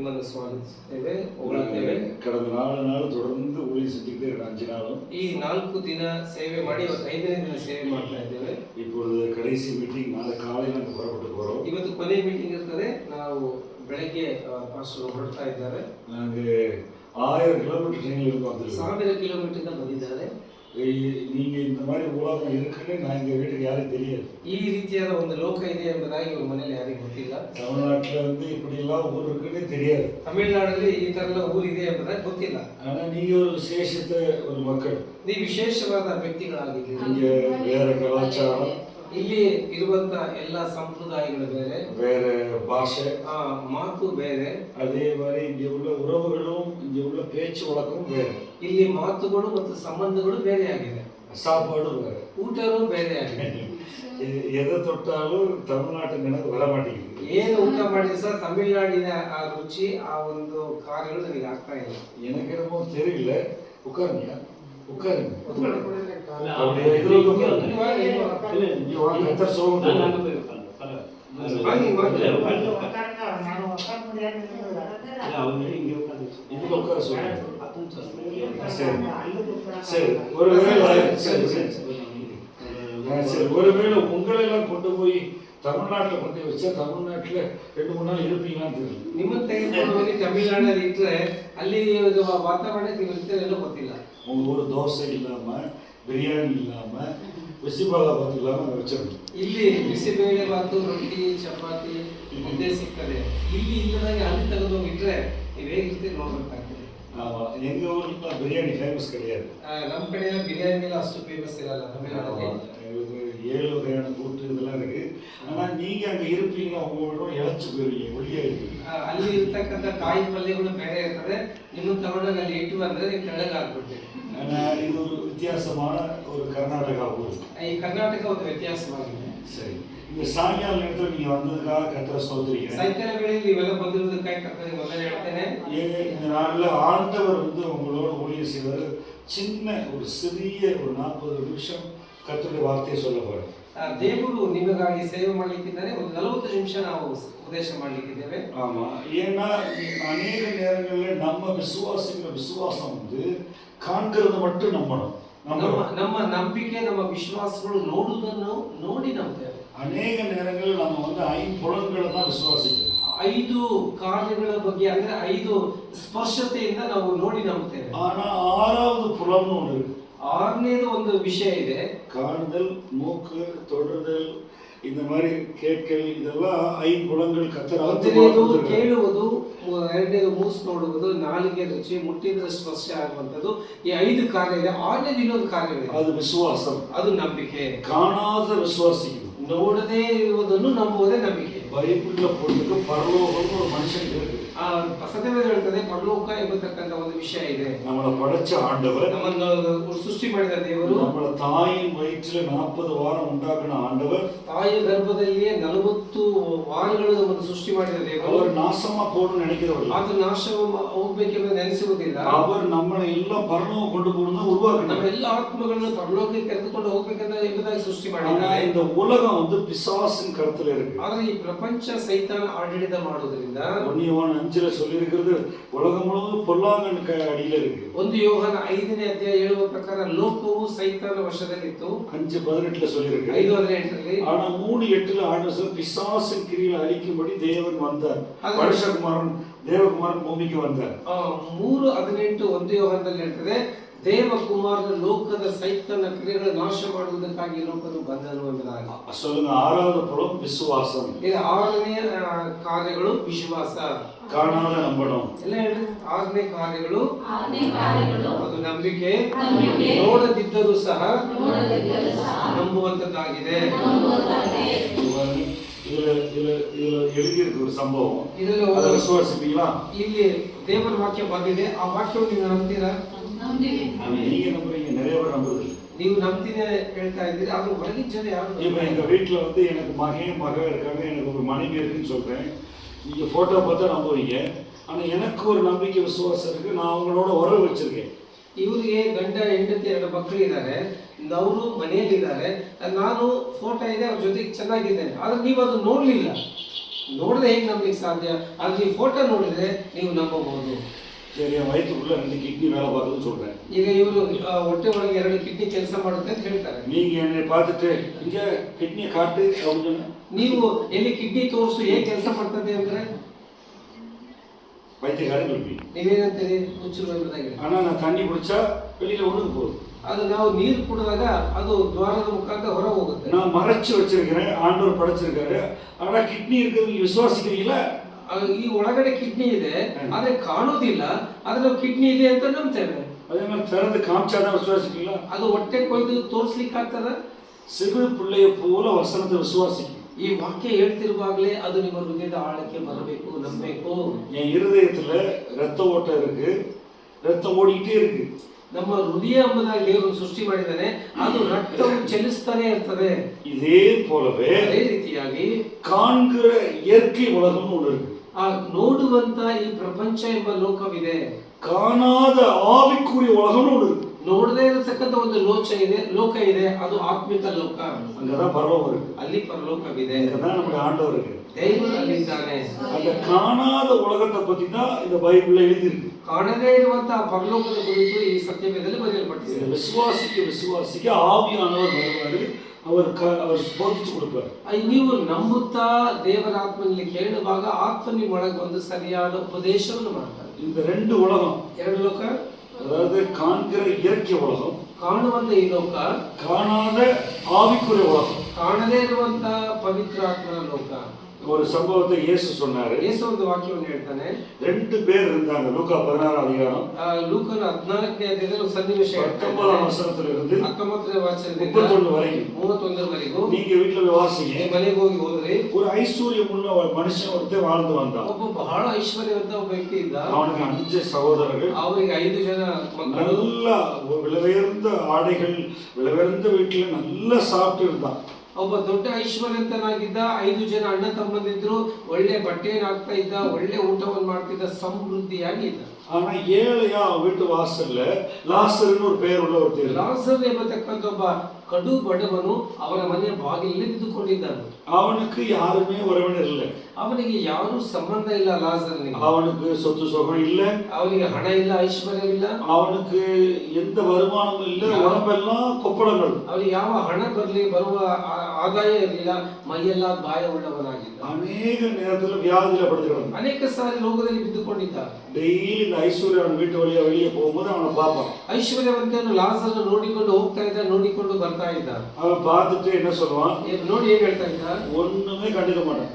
ನಿಮ್ಮನ್ನು ಸ್ವಾಗತಿಸುತ್ತೇವೆ, ಹೊಗಳುತ್ತೇವೆ. ಕಳೆದ 4 ನಾಳು தொடர்ந்து ஊழியம் செஞ்சுக்கிட்டே 5 நாளும் ಈ 4 ದಿನ ಸೇವೆ ಮಾಡಿ ಇವತ್ತು 5ನೇ ದಿನ ಸೇವೆ ಮಾಡ್ತಾ ಇದ್ದೇವೆ. இப்பொழுது கடைசி மீட்டிங் நாளை காலையில் நாங்கள் புறப்பட்டு போகிறோம். ಇವತ್ತು ಕೊನೆ ಮೀಟಿಂಗ್ ಇರ್ತದೆ. ನಾವು ಬೆಳಗ್ಗೆ ಪಾಸ್ಟರ್ ಹೊರಡ್ತಾ ಇದ್ದಾರೆ. நாங்கள் 1000 கிலோமீட்டர் ட்ரெயினில் இருக்கோம். 1000 ಕಿಲೋಮೀಟರ್ ಬಂದಿದ್ದಾರೆ. நீங்க இந்த மாதிரி உலகம் இருக்குன்னு நான் எங்க வீட்டுக்கு யாரும் தெரியாது. ಈ ರೀತಿಯಾದ ಒಂದು ಲೋಕ ಇದೆ ಎಂಬುದಾಗಿ ಇವ್ರ ಮನೆಯಲ್ಲಿ ಯಾರಿಗೂ ಗೊತ್ತಿಲ್ಲ. தமிழ்நாட்டில் இப்படி எல்லாம் ஊர் இருக்குன்னு தெரியாது. ತಮಿಳುನಾಡಲ್ಲಿ ಈ ತರ ಎಲ್ಲ ಊರು ಇದೆ ಎಂಬುದಾಗಿ ಗೊತ್ತಿಲ್ಲ. ஆனா நீங்க ஒரு விசேஷித்த ஒரு மக்கள். ನೀವು ವಿಶೇಷವಾದ ವ್ಯಕ್ತಿಗಳಾಗಿದ್ದೀರಿ. இங்க வேற கலாச்சாரம், ಇಲ್ಲಿ ಇರುವಂತ ಎಲ್ಲ ಸಂಪ್ರದಾಯಗಳು ಬೇರೆ, வேற பாஷை, ಮಾತು ಬೇರೆ. அதே மாதிரி இங்க உள்ள உறவுகளும் இங்க உள்ள பேச்சு வழக்கமும் வேற. ಇಲ್ಲಿ ಮಾತುಗಳು ಮತ್ತು ಸಂಬಂಧಗಳು ಬೇರೆ ಆಗಿದೆ. சாப்பாடும் வேற, ಊಟನೂ ಬೇರೆ ಆಗಿದೆ. எதை தொட்டாலும் தமிழ்நாட்டு நினைவு வர மாட்டேங்குது. ಏನು ಊಟ ಮಾಡಿದ್ರೆ ಸಹ ತಮಿಳುನಾಡಿನ ಆ ರುಚಿ, ಆ ಒಂದು ಕಾರ್ಯಗಳು ನನಗೆ ಆಗ್ತಾ ಇಲ್ಲ. எனக்கு என்னமோ தெரியல. உட்காருங்க, உட்காருங்க. ஒருவேளை உங்களை எல்லாம் கொண்டு போய் தமிழ்நாட்டில் கொண்டு வச்சா தமிழ்நாட்டில் 2-3 நாள் இருப்பீங்களான்னு தெரியல. ನಿಮ್ಮ ತೆಗೆದುಕೊಂಡು ಹೋಗಿ ತಮಿಳುನಾಡಲ್ಲಿ ಇಟ್ಟರೆ ಅಲ್ಲಿ ವಾತಾವರಣ ಇರ್ತೀರೆಲ್ಲ ಗೊತ್ತಿಲ್ಲ. உங்க ஒரு தோசை இல்லாம, பிரியாணி இல்லாம, ಬಿಸಿಬೇಳೆಭಾತ್ ಇல்லாம வச்சிருக்கோம். ಇಲ್ಲಿ ಬಿಸಿಬೇಳೆ ಭಾತು, ರೊಟ್ಟಿ, ಚಪಾತಿ, ಮುದ್ದೆ ಸಿಗ್ತದೆ. ಇಲ್ಲಿ ಇಲ್ಲದಾಗೆ ಅಲ್ಲಿ ತೆಗೆದು ಹೋಗಿಟ್ರೆ ನೀವು ಹೇಗಿರ್ತೀರಿ ನೋಡ್ಬೇಕಾಗ್ತದೆ. எங்க ஊர்ல பிரியாணி ஃபேமஸ் கிடையாது. ನಮ್ಮ ಕಡೆ ಬಿರಿಯಾನಿ ಎಲ್ಲ ಅಷ್ಟು ಫೇಮಸ್ ಇರಲ್ಲ ತಮಿಳುನಾಡಲ್ಲಿ. 7 வகையான கூட்டு இதெல்லாம் இருக்கு. ஆனா நீங்க அங்க இருப்பீங்க, உங்களோட இழைச்சு போயிருவீங்க, ஒல்லியா இருப்பீங்க. ಅಲ್ಲಿ ಇರ್ತಕ್ಕಂಥ ಕಾಯಿ ಪಲ್ಯಗಳು ಬೇರೆ ಇರ್ತದೆ. ನಿಮ್ಮ ತಗೊಂಡಾಗ ಅಲ್ಲಿ ಇಟ್ಟು ಬಂದ್ರೆ ನೀವು ತೆಳ್ಳಗೆ ಆಗ್ಬಿಡ್ತೀವಿ. இது ஒரு வித்தியாசமான ஒரு கர்நாடகா ஊர். ಈ ಕರ್ನಾಟಕ ಒಂದು ವ್ಯತ್ಯಾಸವಾಗಿದೆ. சரி, இந்த சாயங்கால நேரத்தில் நீங்க வந்ததுக்காக கர்த்தரை ஸ்தோத்திரிக்கிறேன். ಸಾಯಂಕಾಲ ವೇಳೆಯಲ್ಲಿ ನೀವೆಲ್ಲ ಬಂದಿರೋದಕ್ಕಾಗಿ ಕರ್ತನಿಗೆ ವಂದನೆ ಹೇಳ್ತೇನೆ. இந்த நாள்ல ஆண்டவர் உங்களோட ஊழியம் செய்வார். சின்ன ஒரு சிறிய ஒரு 40 நிமிஷம் கர்த்தருடைய வார்த்தையை சொல்ல போறேன். ದೇವರು ನಿಮಗಾಗಿ ಸೇವೆ ಮಾಡಲಿಕ್ಕಿದ್ದಾರೆ. ಒಂದು 40 ನಿಮಿಷ ನಾವು ಉಪದೇಶ ಮಾಡಲಿಕ್ಕಿದ್ದೇವೆ. ஆமா, ஏன்னா அநேக நேரங்களில் நம்ம விசுவாசிக்கிற விசுவாசம் காண்கிறது மட்டும் நம்பணும். ನಮ್ಮ ನಂಬಿಕೆ, ನಮ್ಮ ವಿಶ್ವಾಸಗಳು ನೋಡುವುದನ್ನು ನೋಡಿ ನಂಬ್ತೇವೆ. ಅನೇಕ நேரங்களில் நம்ம ஐம்புலன்களை தான் விசுவாசிக்கிறோம். 5 ಕಾರ್ಯಗಳ ಬಗ್ಗೆ, ಅಂದ್ರೆ 5 ಸ್ಪರ್ಶತೆಯಿಂದ ನಾವು ನೋಡಿ ನಂಬ್ತೇವೆ. ஆனா 6வது புலம்னு ஒன்று இருக்கு. 6ನೇದು ಒಂದು ವಿಷಯ ಇದೆ. காணுதல், மூக்கு, தொடுதல், இந்த மாதிரி கேட்கல், இதெல்லாம் ஐம்புலன்கள் கர்த்தரால் ಕೇಳುವುದು, 2ನೇದು ಮೂಸು ನೋಡುವುದು, 4ಗೆ ರುಚಿ, ಮುಟ್ಟಿದ್ರೆ ಸ್ಪರ್ಶ ಆಗುವಂಥದ್ದು. ಈ 5 ಕಾರ್ಯ ಇದೆ. 6ನೇದು ಇನ್ನೊಂದು ಕಾರ್ಯ ಇದೆ. ಅದು ವಿಶ್ವಾಸ, ಅದು ನಂಬಿಕೆ. ಕಾಣಾದ ವಿಶ್ವಾಸಿ, ನೋಡದೇ ಇರುವುದನ್ನು ನಂಬುವುದೇ ನಂಬಿಕೆ. ಬೈಬಲ್ போட்டு பரலோகம் ஒரு மனுஷனுக்கு இருக்கு. ಸತ್ಯವೇದ ಹೇಳ್ತದೆ ಪರಲೋಕ ಎಂಬತಕ್ಕಂಥ ಒಂದು ವಿಷಯ ಇದೆ. நம்மள படைச்ச ஆண்டவர், ನಮ್ಮನ್ನು ಸೃಷ್ಟಿ ಮಾಡಿದ ದೇವರು, நம்மள தாயின் வயிற்றில 40 வாரம் உண்டாக்கின ஆண்டவர், ತಾಯಿಯ ಗರ್ಭದಲ್ಲಿಯೇ 40 ವಾರಗಳು ನಮ್ಮನ್ನು ಸೃಷ್ಟಿ ಮಾಡಿದ ದೇವರು. அவர் நாசமா போகணும்னு நினைக்கிறவர், ಆತ ನಾಶ ಹೋಗಬೇಕೆಂದು ನೆನೆಸುವುದಿಲ್ಲ. அவர் நம்மளை எல்லாம் பரலோகம் கொண்டு போகணும்னு உருவாக்கினார். ನಮ್ಮ ಎಲ್ಲ ಆತ್ಮಗಳನ್ನು ಪರಲೋಕಕ್ಕೆ ಕರೆದುಕೊಂಡು ಹೋಗಬೇಕೆಂದು ಎಂಬುದಾಗಿ ಸೃಷ್ಟಿ ಮಾಡಿದ್ದಾರೆ. இந்த உலகம் பிசாசின் கருத்துல இருக்கு. ಆದರೆ ಈ ಪ್ರಪಂಚ ಸೈತಾನ ಆಡಳಿತ ಮಾಡುವುದರಿಂದ 1 யோவான் 5ல சொல்லி இருக்கிறது உலகம் முழுவதும் பொல்லாங்கன் அடியில இருக்கு. 1 ಯೋಹಾನ 5ನೇ ಅಧ್ಯಾಯ ಹೇಳುವ ಪ್ರಕಾರ ಲೋಕವು ಸೈತಾನ ವಶದಲ್ಲಿತ್ತು. 5:18ல சொல்லி இருக்கு. 5:18ರಲ್ಲಿ. ஆனா 3:8ல ஆண்டவர் பிசாசின் கிரியைகளை அழிக்கும்படி தேவன் வந்தார். மனுஷகுமாரன் தேவகுமாரன் பூமிக்கு வந்தார். 3:18 1 ಯೋಹಾನದಲ್ಲಿ ಹೇಳ್ತದೆ, ದೇವಕುಮಾರನ ಲೋಕದ ಸೈತಾನ ಕ್ರಿಯೆಗಳನ್ನು ನಾಶ ಮಾಡುವುದಕ್ಕಾಗಿ ಲೋಕದ ಬಂದನು ಎಂಬುದಾಗಿ. சொல்லுங்க, 6வது புலம் விசுவாசம். ಇದು 6ನೇ ಕಾರ್ಯಗಳು ವಿಶ್ವಾಸ. ಕಾಣಾದ ನಂಬணும். ಎಲ್ಲ ಹೇಳಿ, 6ನೇ ಕಾರ್ಯಗಳು ಅದು ನಂಬಿಕೆ. ನೋಡದಿದ್ದರೂ ಸಹ ನಂಬುವಂತದ್ದಾಗಿದೆ. எழுதியிருக்கு ஒரு சம்பவம். இதுல விசுவாசிப்பீங்களா? ಇಲ್ಲಿ ದೇವರ ವಾಕ್ಯ ಬಂದಿದೆ. ಆ ವಾಕ್ಯವನ್ನು ನೀವು ನಂಬ್ತೀರಾ? நீங்க நம்புறீங்க, நிறைய பேர் நம்புறது. ನೀವು ನಂಬ್ತೀನಿ ಹೇಳ್ತಾ ಇದ್ದೀರಿ, ಆದ್ರೆ ಹೊರಗಿನ ಜನ ಯಾರು? இப்ப எங்க வீட்ல எனக்கு மக இருக்காங்க, எனக்கு ஒரு மனைவி இருக்குன்னு சொல்றேன். நீங்க போட்டோ பார்த்தா நம்புவீங்க. ஆனா எனக்கு ஒரு நம்பிக்கை விசுவாசம் இருக்கு. நான் அவங்களோட உறவு வச்சிருக்கேன். ಇವರಿಗೆ ಗಂಡ ಹೆಂಡತಿ 2 ಮಕ್ಕಳು ಇದ್ದಾರೆ. ಅವರು ಮನೆಯಲ್ಲಿ ಇದ್ದಾರೆ. ನಾನು ಫೋಟೋ ಇದೆ, ಅವ್ರ ಜೊತೆಗೆ ಚೆನ್ನಾಗಿದ್ದೇನೆ. ಆದ್ರೆ ನೀವು ಅದು ನೋಡ್ಲಿಲ್ಲ. ನೋಡದೆ ಹೇಗೆ ನಂಬಲಿಕ್ಕೆ ಸಾಧ್ಯ? ಅದು ನೀವು ಫೋಟೋ ನೋಡಿದ್ರೆ ನೀವು ನಂಬಬಹುದು. சரி, என் வயிற்றுக்குள்ள 2 கிட்னி வேலை பார்க்குதுன்னு சொல்றேன். ಈಗ ಇವರು ಹೊಟ್ಟೆ ಒಳಗೆ 2 ಕಿಡ್ನಿ ಕೆಲಸ ಮಾಡುತ್ತೆ ಅಂತ ಹೇಳ್ತಾರೆ. நீங்க என்னை பார்த்துட்டு இங்க கிட்னியை காட்டு அப்படின்னு சொன்னா ನೀವು ಎಲ್ಲಿ ಕಿಡ್ನಿ ತೋರಿಸು ಹೇಗೆ ಕೆಲಸ ಮಾಡ್ತದೆ ಅಂದ್ರೆ பைத்தியக்காரன் சொல்லுவீங்க. ನೀವೇನಂತೀರಿ? ಹುಚ್ಚು ಬಂದಾಗ. ஆனா நான் தண்ணி குடிச்சா வெளியில ஒழுங்கு போகுது. ಅದು ನಾವು ನೀರು ಕುಡಿದಾಗ ಅದು ದ್ವಾರದ ಮುಖಾಂತರ ಹೊರ ಹೋಗುತ್ತೆ. நான் மறைச்சு வச்சிருக்கிறேன், ஆண்டவர் படைச்சிருக்காரு. ஆனா கிட்னி இருக்கிறது நீங்க விசுவாசிக்கிறீங்களா? ಈ ಒಳಗಡೆ ಕಿಡ್ನಿ ಇದೆ ಆದ್ರೆ ಕಾಣೋದಿಲ್ಲ, ಆದ್ರೆ ನಾವು ಕಿಡ್ನಿ ಇದೆ ಅಂತ ನಂಬ್ತೇವೆ. அதே மாதிரி திறந்து காமிச்சாதான் விசுவாசிக்கிறீங்களா? ಅದು ಹೊಟ್ಟೆ ಕೊಯ್ದು ತೋರಿಸ್ಲಿಕ್ಕೆ ಆಗ್ತದ? சிறு பிள்ளைய போல வசனத்தை விசுவாசிக்கும். ಈ ವಾಕ್ಯ ಹೇಳ್ತಿರುವಾಗಲೇ ಅದು ನಿಮ್ಮ ಹೃದಯದ ಆಳಕ್ಕೆ ಬರಬೇಕು, ನಂಬಬೇಕು. என் இருதயத்துல ரத்த ஓட்டம் இருக்கு, ரத்தம் ஓடிக்கிட்டே இருக்கு. ನಮ್ಮ ಹೃದಯ ಎಂಬುದಾಗಿ ದೇವರು ಸೃಷ್ಟಿ ಮಾಡಿದ್ದಾನೆ, ಅದು ರಕ್ತವು ಚಲಿಸ್ತಾನೆ ಇರ್ತದೆ. இதே போலவே ಅದೇ ರೀತಿಯಾಗಿ காண்கிற இயற்கை உலகம்னு ஒன்று இருக்கு. ಆ ನೋಡುವಂತ ಈ ಪ್ರಪಂಚ ಎಂಬ ಲೋಕವಿದೆ. காணாத ஆவிக்குரிய உலகம்னு ஒன்று இருக்கு. ನೋಡದೇ ಇರತಕ್ಕಂತ ಒಂದು ಲೋಕ ಇದೆ, ಅದು ಆತ್ಮಿಕ ಲೋಕ. அங்கதான் பரலோகம் இருக்கு, ಅಲ್ಲಿ ಪರಲೋಕವಿದೆ. அங்கதான் நம்முடைய ஆண்டவர் இருக்கு, ದೇವರು ಅಲ್ಲಿದ್ದಾನೆ. அந்த காணாத உலகத்தை பத்தி தான் இந்த பைபிள்ல எழுதி இருக்கு. ಕಾಣದೇ ಇರುವಂತಹ ಪರಲೋಕದ ಕುರಿತು ಈ ಸತ್ಯವೇದದಲ್ಲಿ ಬರೆಯಲ್ಪಟ್ಟಿದೆ. விசுவாசிக்க விசுவாசிக்க ஆவியானவர் வருவாரு, அவர் போதிச்சு கொடுப்பார். ನೀವು ನಂಬುತ್ತಾ ದೇವರ ಆತ್ಮನಲ್ಲಿ ಕೇಳುವಾಗ ಆತ್ಮ ನಿಮ್ಮ ಒಳಗೆ ಒಂದು ಸರಿಯಾದ ಉಪದೇಶವನ್ನು ಮಾಡ್ತಾರೆ. இந்த 2 உலகம், 2 ಲೋಕ, அதாவது காண்கிற இயற்கை உலகம், ಕಾಣುವಂತ ಈ ಲೋಕ, காணாத ஆவிக்குரிய உலகம், ಕಾಣದೇ ಇರುವಂತ ಪವಿತ್ರ ಆತ್ಮನ ಲೋಕ. ஒரு சம்பவத்தை இயேசு சொன்னாரு. ಯೇಸು ಒಂದು ವಾಕ್ಯವನ್ನು ಹೇಳ್ತಾನೆ. 2 பேர் இருந்தாங்க. லூக்கா 16 அதிகாரம் ಲೂಕನ 14ನೇ ಅಧ್ಯಾಯದಲ್ಲಿ ಒಂದು ಸನ್ನಿವೇಶ 19 ವಚನத்திலிருந்து 19ನೇ ವಚನದಿಂದ 31 வரைக்கும் 31 ವರೆಗೂ நீங்க வீட்டுல போய் வாசிங்க. ಮನೆಗೆ ಹೋಗಿ ಹೋದ್ರೆ ஒரு ஐஸ்வர்யமுள்ள மனுஷன் ஒருத்தன் வாழ்ந்து வந்தான். ಒಬ್ಬ ಬಹಳ ಐಶ್ವರ್ಯವಂತ ಒಬ್ಬ ವ್ಯಕ್ತಿ ಇದ್ದ. அவனுக்கு 5 சகோதரர்கள், ಅವರಿಗೆ 5 ಜನ ಮಕ್ಕಳು. நல்ல விலையுயர்ந்த ஆடைகள், விலையுயர்ந்த வீட்டுல நல்லா சாப்பிட்டு இருந்தான். ಒಬ್ಬ ದೊಡ್ಡ ಐಶ್ವರ್ಯವಂತನಾಗಿದ್ದ. 5 ಜನ ಅಣ್ಣ ತಮ್ಮಂದಿದ್ರು, ಒಳ್ಳೆ ಬಟ್ಟೆಯನ್ನು ಹಾಕ್ತಾ ಇದ್ದ, ಒಳ್ಳೆ ಊಟವನ್ನು ಮಾಡ್ತಿದ್ದ, ಸಮೃದ್ಧಿಯಾಗಿ ಇದ್ದ. ஆனா ஏழையா வீட்டு வாசல்ல லாசர்னு ஒரு பெயர் உள்ள ஒருத்தர். ಲಾಸರ್ ಎಂಬತಕ್ಕಂಥ ಒಬ್ಬ ಕಡು ಬಡವನು ಅವನ ಮನೆಯ ಬಾಗಿಲಲ್ಲಿ ಬಿದ್ದುಕೊಂಡಿದ್ದಾನೆ. அவனுக்கு யாருமே உறவினர் இல்லை, ಅವನಿಗೆ ಯಾರು ಸಂಬಂಧ ಇಲ್ಲ. ಲಾಸರ್ನಿಗೆ அவனுக்கு சொத்து சுகம் இல்ல, ಅವನಿಗೆ ಹಣ ಇಲ್ಲ, ಐಶ್ವರ್ಯವಿಲ್ಲ, அவனுக்கு எந்த வருமானமும் இல்ல, உடம்பெல்லாம் கொப்பளங்கள், ಅವನಿಗೆ ಯಾವ ಹಣ ಬರುವ ಆದಾಯ ಇರಲಿಲ್ಲ, ಮೈಯೆಲ್ಲ ಗಾಯ ಉಳ್ಳವನಾಗಿದ್ದ. ಅನೇಕ நேரத்துல வியாதியில படுத்துக்கிடந்தான். ಅನೇಕ ಸಾರಿ ರೋಗದಲ್ಲಿ ಬಿದ್ದುಕೊಂಡಿದ್ದ. டெய்லி இந்த ஐஸ்வர்யவன் வீட்டு வழியா வெளியே போகும்போது அவனை பார்ப்பான். ಐಶ್ವರ್ಯವಂತನು ಲಾಸರನ್ನು ನೋಡಿಕೊಂಡು ಹೋಗ್ತಾ ಇದ್ದ, ನೋಡಿಕೊಂಡು ಬರ್ತಾ ಇದ್ದ. அவன் பார்த்துட்டு என்ன சொல்லுவான்? ನೋಡಿ ಏನ್ ಹೇಳ್ತಾ ಇದ್ದ? ஒண்ணுமே கண்டுக்க மாட்டான்.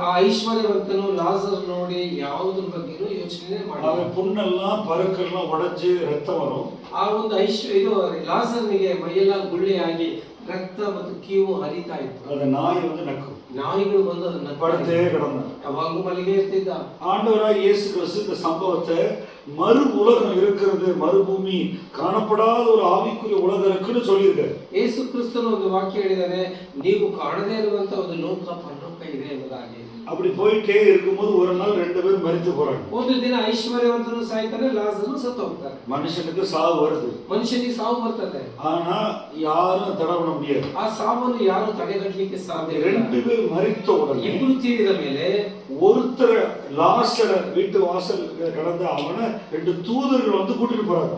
ಆ ಐಶ್ವರ್ಯವಂತನು ಲಾಸರ್ ನೋಡಿ ಯಾವುದ್ರ ಬಗ್ಗೆನೂ ಯೋಚನೆ ಮಾಡಿದ. அவன் புண்ணெல்லாம் பருக்கெல்லாம் உடைஞ்சு ரத்தம் வரும். ಆ ಒಂದು ಇದು ಲಾಸರ್ನಿಗೆ ಮೈಯೆಲ್ಲ ಗುಳ್ಳೆಯಾಗಿ ರಕ್ತ ಮತ್ತು ಕೀವು ಹರಿತಾ ಇತ್ತು. அந்த நாய் நக்கும். ನಾಯಿಗಳು ಬಂದು ಅದನ್ನ படுத்தே கிடந்தான். ಯಾವಾಗಲೂ ಮಲಗಿ ಇರ್ತಿದ್ದ. ஆண்டவராய் இயேசு கிறிஸ்து இந்த சம்பவத்தை மறு உலகம் இருக்கிறது, மறுபூமி காணப்படாத ஒரு ஆவிக்குரிய உலகம் இருக்குன்னு சொல்லியிருக்காரு. ಯೇಸು ಕ್ರಿಸ್ತನು ಒಂದು ವಾಕ್ಯ ಹೇಳಿದಾನೆ, ನೀವು ಕಾಣದೇ ಇರುವಂತ ಒಂದು ಲೋಕ ಪರಲೋಕ ಇದೆ ಎಂಬುದಾಗಿ. அப்படி போயிட்டே இருக்கும்போது ஒரு நாள் 2 பேரும் மரித்து போறாங்க. ಒಂದು ದಿನ ಐಶ್ವರ್ಯವಂತನು ಸಾಯ್ತಾನೆ, ಲಾಸರನು ಸತ್ತು ಹೋಗ್ತಾನೆ. மனுஷனுக்கு சாவு வருது, ಮನುಷ್ಯನಿಗೆ ಸಾವು ಬರ್ತದೆ. ஆனா யாரும் தடை பண்ண முடியாது. ಆ ಸಾವನ್ನು ಯಾರು ತಡೆಗಟ್ಟಲಿಕ್ಕೆ ಸಾಧ್ಯ ಇಲ್ಲ. 2 பேர் மரித்த உடனே ಇಬ್ಬರು ತೀರಿದ ಮೇಲೆ ஒருத்தர் லாசர வீட்டு வாசல் கடந்த அவனை 2 தூதர்கள் வந்து கூட்டிட்டு போறாங்க.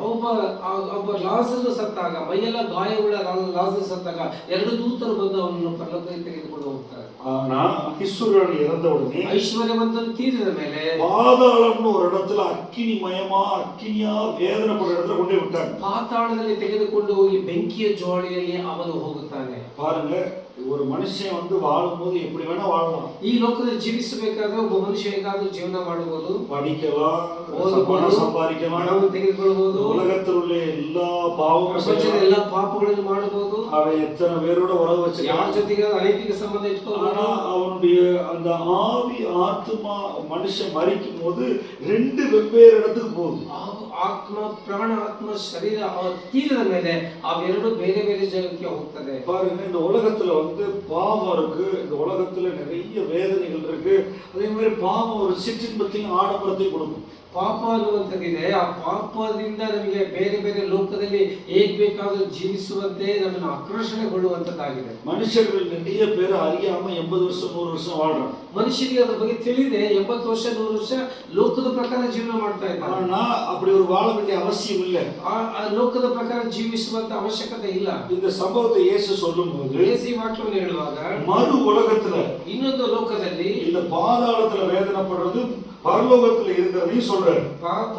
ಒಬ್ಬ ಲಾಸರು ಸತ್ತಾಗ, ಮೈಯೆಲ್ಲ ಗಾಯವುಳ್ಳ ಲಾಸರು ಸತ್ತಾಗ 2 ದೂತರು ಬಂದು ಅವನನ್ನು ಪರಲೋಕಕ್ಕೆ ತೆಗೆದುಕೊಂಡು ಹೋಗ್ತಾರೆ. ஆனா ஐஸ்வர்யன் இறந்த உடனே, ಐಶ್ವರ್ಯವಂತನು ತೀರಿದ ಮೇಲೆ பாதாளம்னு ஒரு இடத்துல அக்கினியா வேதனைப்படுற இடத்துல கொண்டு விட்டாங்க. ಪಾತಾಳದಲ್ಲಿ ತೆಗೆದುಕೊಂಡು ಹೋಗಿ ಬೆಂಕಿಯ ಜ್ವಾಲೆಯಲ್ಲಿ ಅವನು ಹೋಗುತ್ತಾನೆ. பாருங்க, ஒரு மனுஷன் வாழும்போது எப்படி வேணா வாழலாம். ಈ ಲೋಕದಲ್ಲಿ ಜೀವಿಸಬೇಕಾದ್ರೆ ಒಬ್ಬ ಮನುಷ್ಯ ಹೇಗಾದ್ರೂ ಜೀವನ ಮಾಡಬಹುದು, படிக்கலாம், சம்பாதிக்கலாம், ಹಣವನ್ನು ತೆಗೆದುಕೊಳ್ಳಬಹುದು, உலகத்தில் உள்ள எல்லா பாவங்களும் ಎಲ್ಲ ಪಾಪಗಳನ್ನು ಮಾಡಬಹುದು, அவன் எத்தனை பேரோட உறவு வச்சு ಯಾರ ಜೊತೆಗೆ ಅನೈತಿಕ ಸಂಬಂಧ ಇಟ್ಕೋಬಹುದು. ஆனா அவனுடைய அந்த ஆவி ஆத்மா மனுஷன் மரிக்கும் போது 2 வெவ்வேறு இடத்துக்கு போகுது. ಆತ್ಮ, ಪ್ರಾಣ, ಆತ್ಮ, ಶರೀರ ತೀರಿದ ಮೇಲೆ ಅವೆರಡು ಬೇರೆ ಬೇರೆ ಜಾಗಕ್ಕೆ ಹೋಗ್ತದೆ. பாருங்க, இந்த உலகத்துல பாவம் இருக்கு, இந்த உலகத்துல நிறைய வேதனைகள் இருக்கு. அதே மாதிரி பாவம் ஒரு சிற்றின்பத்தையும் ஆடம்பரத்தையும் கொடுக்கும். ಪಾಪ ಅನ್ನುವಂಥದ್ದಿದೆ. ಆ ಪಾಪದಿಂದ ನಮಗೆ ಬೇರೆ ಬೇರೆ ಲೋಕದಲ್ಲಿ ಹೇಗ್ ಬೇಕಾದ್ರೂ ಜೀವಿಸುವಂತೆ ನಮ್ಮನ್ನು ಆಕರ್ಷಣೆಗೊಳ್ಳುವಂತದ್ದಾಗಿದೆ. மனுஷர்கள் நிறைய பேர் அறியாம 80 வருஷம் 100 வருஷம் வாழ்றாங்க. ಮನುಷ್ಯರಿಗೆ ಅದ್ರ ಬಗ್ಗೆ ತಿಳಿದೆ 80 ವರ್ಷ 100 ವರ್ಷ ಲೋಕದ ಪ್ರಕಾರ ಜೀವನ ಮಾಡ್ತಾ ಇದ್ದಾರೆ. ஆனா அப்படி ஒரு வாழ வேண்டிய அவசியம் இல்லை. ಆ ಲೋಕದ ಪ್ರಕಾರ ಜೀವಿಸುವಂತ ಅವಶ್ಯಕತೆ ಇಲ್ಲ. இந்த சம்பவத்தை இயேசு சொல்லும்போது ಯೇಸು ವಾಕ್ಯವನ್ನು ಹೇಳುವಾಗ மறு உலகத்துல ಇನ್ನೊಂದು ಲೋಕದಲ್ಲಿ இந்த பாதாளத்துல வேதனைப்படுறது பரலோகத்துல இருக்கிறதையும் சொல்றாரு.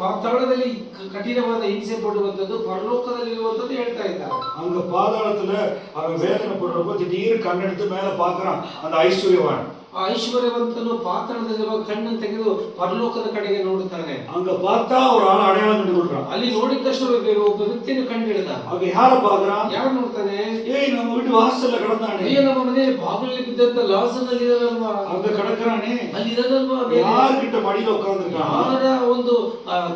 ಪಾತಾಳದಲ್ಲಿ ಕಠಿಣವಾದ ಹಿಂಸೆ ಪಡುವಂತದ್ದು ಪರಲೋಕದಲ್ಲಿ ಇರುವಂತದ್ದು ಹೇಳ್ತಾ ಇದ್ದಾರೆ. அங்க பாதாளத்துல அவன் வேதனைப்படுறப்ப திடீர்னு கண்ணெடுத்து மேல பாக்குறான் அந்த ஐஸ்வர்யவான். ಆ ಐಶ್ವರ್ಯವಂತನು ಪಾತಾಳದಲ್ಲಿರುವ ಕಣ್ಣನ್ನು ತೆಗೆದು ಪರಲೋಕದ ಕಡೆಗೆ ನೋಡುತ್ತಾನೆ. அங்க பார்த்தா ஒரு ஆள் அடையாளம் கண்டு கொள்றான். ಅಲ್ಲಿ ನೋಡಿದ ತಕ್ಷಣ ಒಬ್ಬ ವ್ಯಕ್ತಿಯನ್ನು ಕಂಡು ಹಿಡಿದ. அங்க யார பாக்குறான்? ಯಾರು ನೋಡ್ತಾನೆ? ஏய் நம்ம வீட்டு வாசல்ல கிடந்தானே. ಅಯ್ಯೋ ನಮ್ಮ ಮನೆಯಲ್ಲಿ ಬಾಗಿಲಲ್ಲಿ ಬಿದ್ದಂತ ಲಾಜರನಲ್ಲಿ ಇದ್ದಾನಲ್ವಾ? அங்க கிடக்குறானே. ಅಲ್ಲಿ ಇದ್ದಾನಲ್ವಾ? யார்கிட்ட மடியில உட்கார்ந்திருக்கான்? ಯಾರ ಒಂದು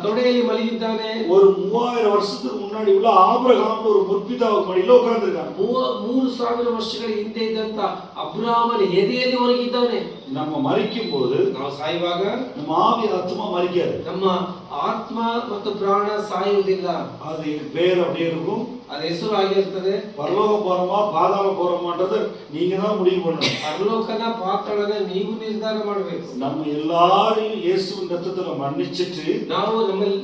ತೊಡೆಯಲ್ಲಿ ಮಲಗಿದ್ದಾನೆ? ஒரு 3000 வருஷத்துக்கு முன்னாடி உள்ள ஆபிரகாம் ஒரு முற்பிதாவுக்கு மடியில உட்கார்ந்திருக்கான். 3000 ವರ್ಷಗಳ ಹಿಂದೆ ಇದ್ದಂತ ಅಬ್ರಹಾಮನ ಎದೆಯಲ್ಲಿ ಮಲಗಿದ್ದಾನೆ. நம்ம மரிக்கும் போது ನಾವು ಸಾಯುವಾಗ நம்ம ஆவி ஆத்மா மரிக்காது. ನಮ್ಮ ಆತ್ಮ ಮತ್ತು ಪ್ರಾಣ ಸಾಯುವುದಿಲ್ಲ. அது பேர் அப்படியே இருக்கும். ಅದು ಹೆಸರು ಆಗಿರ್ತದೆ. பரலோகம் போறோமா பாதாளம் போறோமான்றது நீங்க தான் முடிவு பண்ணணும். ಪರಲೋಕನ ಪಾತಾಳನ ನೀವು ನಿರ್ಧಾರ ಮಾಡಬೇಕು. நம்ம எல்லாரையும் இயேசுவின் ரத்தத்துல மன்னிச்சிட்டு ನಾವು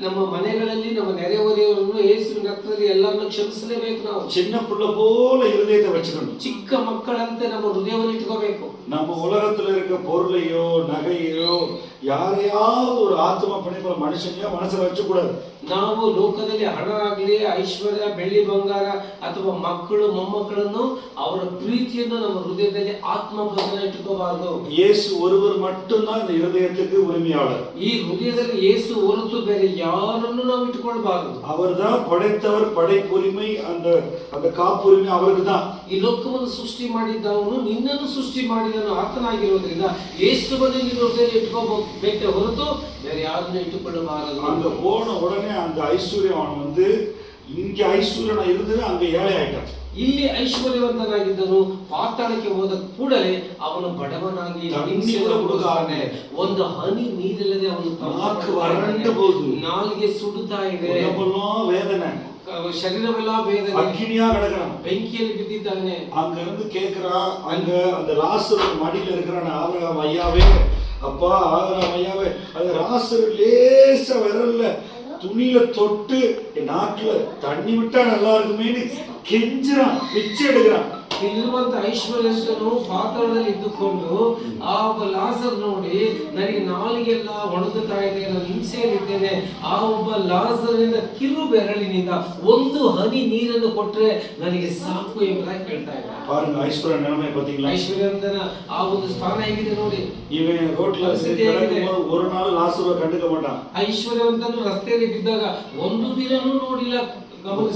ನಮ್ಮ ಮನೆಗಳಲ್ಲಿ ನಮ್ಮ ನೆರೆಹೊರೆಯವರನ್ನು ಯೇಸುವಿನ ರಕ್ತದಲ್ಲಿ ಎಲ್ಲರನ್ನು ಕ್ಷಮಿಸಲೇಬೇಕು. ನಾವು சின்ன புள்ள போல இருதயத்தை வச்சுக்கணும். ಚಿಕ್ಕ ಮಕ್ಕಳಂತೆ ನಮ್ಮ ಹೃದಯವನ್ನು ಇಟ್ಕೋಬೇಕು. நம்ம உலகத்துல இருக்க பொருளையோ நகையோ யாரையாவது ஒரு ஆத்மா பணிப்புற மனுஷனையோ மனசுல வச்சு கூடாது. ನಾವು ಲೋಕದಲ್ಲಿ ಹಣ ಆಗಲಿ ಐಶ್ವರ್ಯ ಬೆಳ್ಳಿ ಬಂಗಾರ ಅಥವಾ ಮಕ್ಕಳು ಮೊಮ್ಮಕ್ಕಳನ್ನು ಅವರ ಪ್ರೀತಿಯನ್ನು ನಮ್ಮ ಹೃದಯದಲ್ಲಿ ಆತ್ಮಬಂಧನ ಇಟ್ಟುಕೋಬಾರದು. இயேசு ஒருவர் மட்டும்தான் இந்த இருதயத்துக்கு உரிமையாளர். ಈ ಹೃದಯದಲ್ಲಿ ಯೇಸು ಹೊರತು ಬೇರೆ ಯಾರನ್ನು ನಾವು ಇಟ್ಟುಕೊಳ್ಳಬಾರದು. அவர்தான் படைத்தவர். படைப்புரிமை அந்த அந்த காப்புரிமை அவருக்கு தான். ಈ ಲೋಕವನ್ನು ಸೃಷ್ಟಿ ಮಾಡಿದ್ದವನು ನಿನ್ನನ್ನು ಸೃಷ್ಟಿ ಮಾಡಿದವನು ಆತನಾಗಿರೋದ್ರಿಂದ ಯೇಸುವನ್ನು ನಿನ್ನ ಹೃದಯದಲ್ಲಿ ಇಟ್ಕೋಬೇಕೆ ಹೊರತು ಬೇರೆ ಯಾರನ್ನು ಇಟ್ಟುಕೊಳ್ಳಬಾರದು. அங்க போன உடனே அந்த ஐஸ்வர்யவான் வந்து இங்க ஐஸ்வர்யனா இருந்தது அங்க ஏழை ஆயிட்டான். ಇಲ್ಲಿ ಐಶ್ವರ್ಯವಂತನಾಗಿದ್ದನು ಪಾತಾಳಕ್ಕೆ ಹೋದ ಕೂಡಲೇ ಅವನು ಬಡವನಾಗಿ ಹುಡುಗಾನೆ. ಒಂದು ಹನಿ ನೀರಿಲ್ಲದೆ ಅವನು ನಾಲಿಗೆ ಸುಡುತ್ತಾ ಇದೆ. வேதனை ಶರೀರವೆಲ್ಲ ವೇದನೆ. அக்கினியா கிடக்குறான். ಬೆಂಕಿಯಲ್ಲಿ ಬಿದ್ದಿದ್ದಾನೆ. அங்க இருந்து கேக்குறான். அங்க அந்த லாசரு மடியில இருக்கிறான். ஆபிரகாம் ஐயாவே, அப்பா ஆபிரகாம் ஐயாவே, அது லாசரு லேசா விரல்ல துணியில தொட்டு என் நாட்டுல தண்ணி விட்டா நல்லா இருக்குமேன்னு கெஞ்சுறான், பிச்சை எடுக்கிறான். ಇಲ್ಲಿರುವಂತ ಐಶ್ವರ್ಯವಂತನು ಪಾತಾಳದಲ್ಲಿ ಇದ್ದುಕೊಂಡು ಆ ಒಬ್ಬ ಲಾಜರ್ ನೋಡಿ ನನಗೆ ನಾಲಿಗೆಲ್ಲ ಒಣಗುತ್ತಾ ಇದೆ, ನಾನು ಹಿಂಸೆಯಲ್ಲಿದ್ದೇನೆ, ಆ ಒಬ್ಬ ಲಾಜರ್ನಿಂದ ಕಿರು ಬೆರಳಿನಿಂದ ಒಂದು ಹನಿ ನೀರನ್ನು ಕೊಟ್ರೆ ನನಗೆ ಸಾಕು ಎಂಬುದಾಗಿ ಕೇಳ್ತಾ ಇದ್ದ. பாருங்க ஐஸ்வர்ய நிலைமை பாத்தீங்களா? ಐಶ್ವರ್ಯವಂತನ ಆ ಒಂದು ಸ್ಥಾನ ಹೇಗಿದೆ ನೋಡಿ. இவன் ரோட்ல கிடக்கும்போது ஒரு நாள் லாசரை கண்டுக்க மாட்டான். ಐಶ್ವರ್ಯವಂತನು ರಸ್ತೆಯಲ್ಲಿ ಬಿದ್ದಾಗ ಒಂದು ದಿನನೂ ನೋಡಿಲ್ಲ,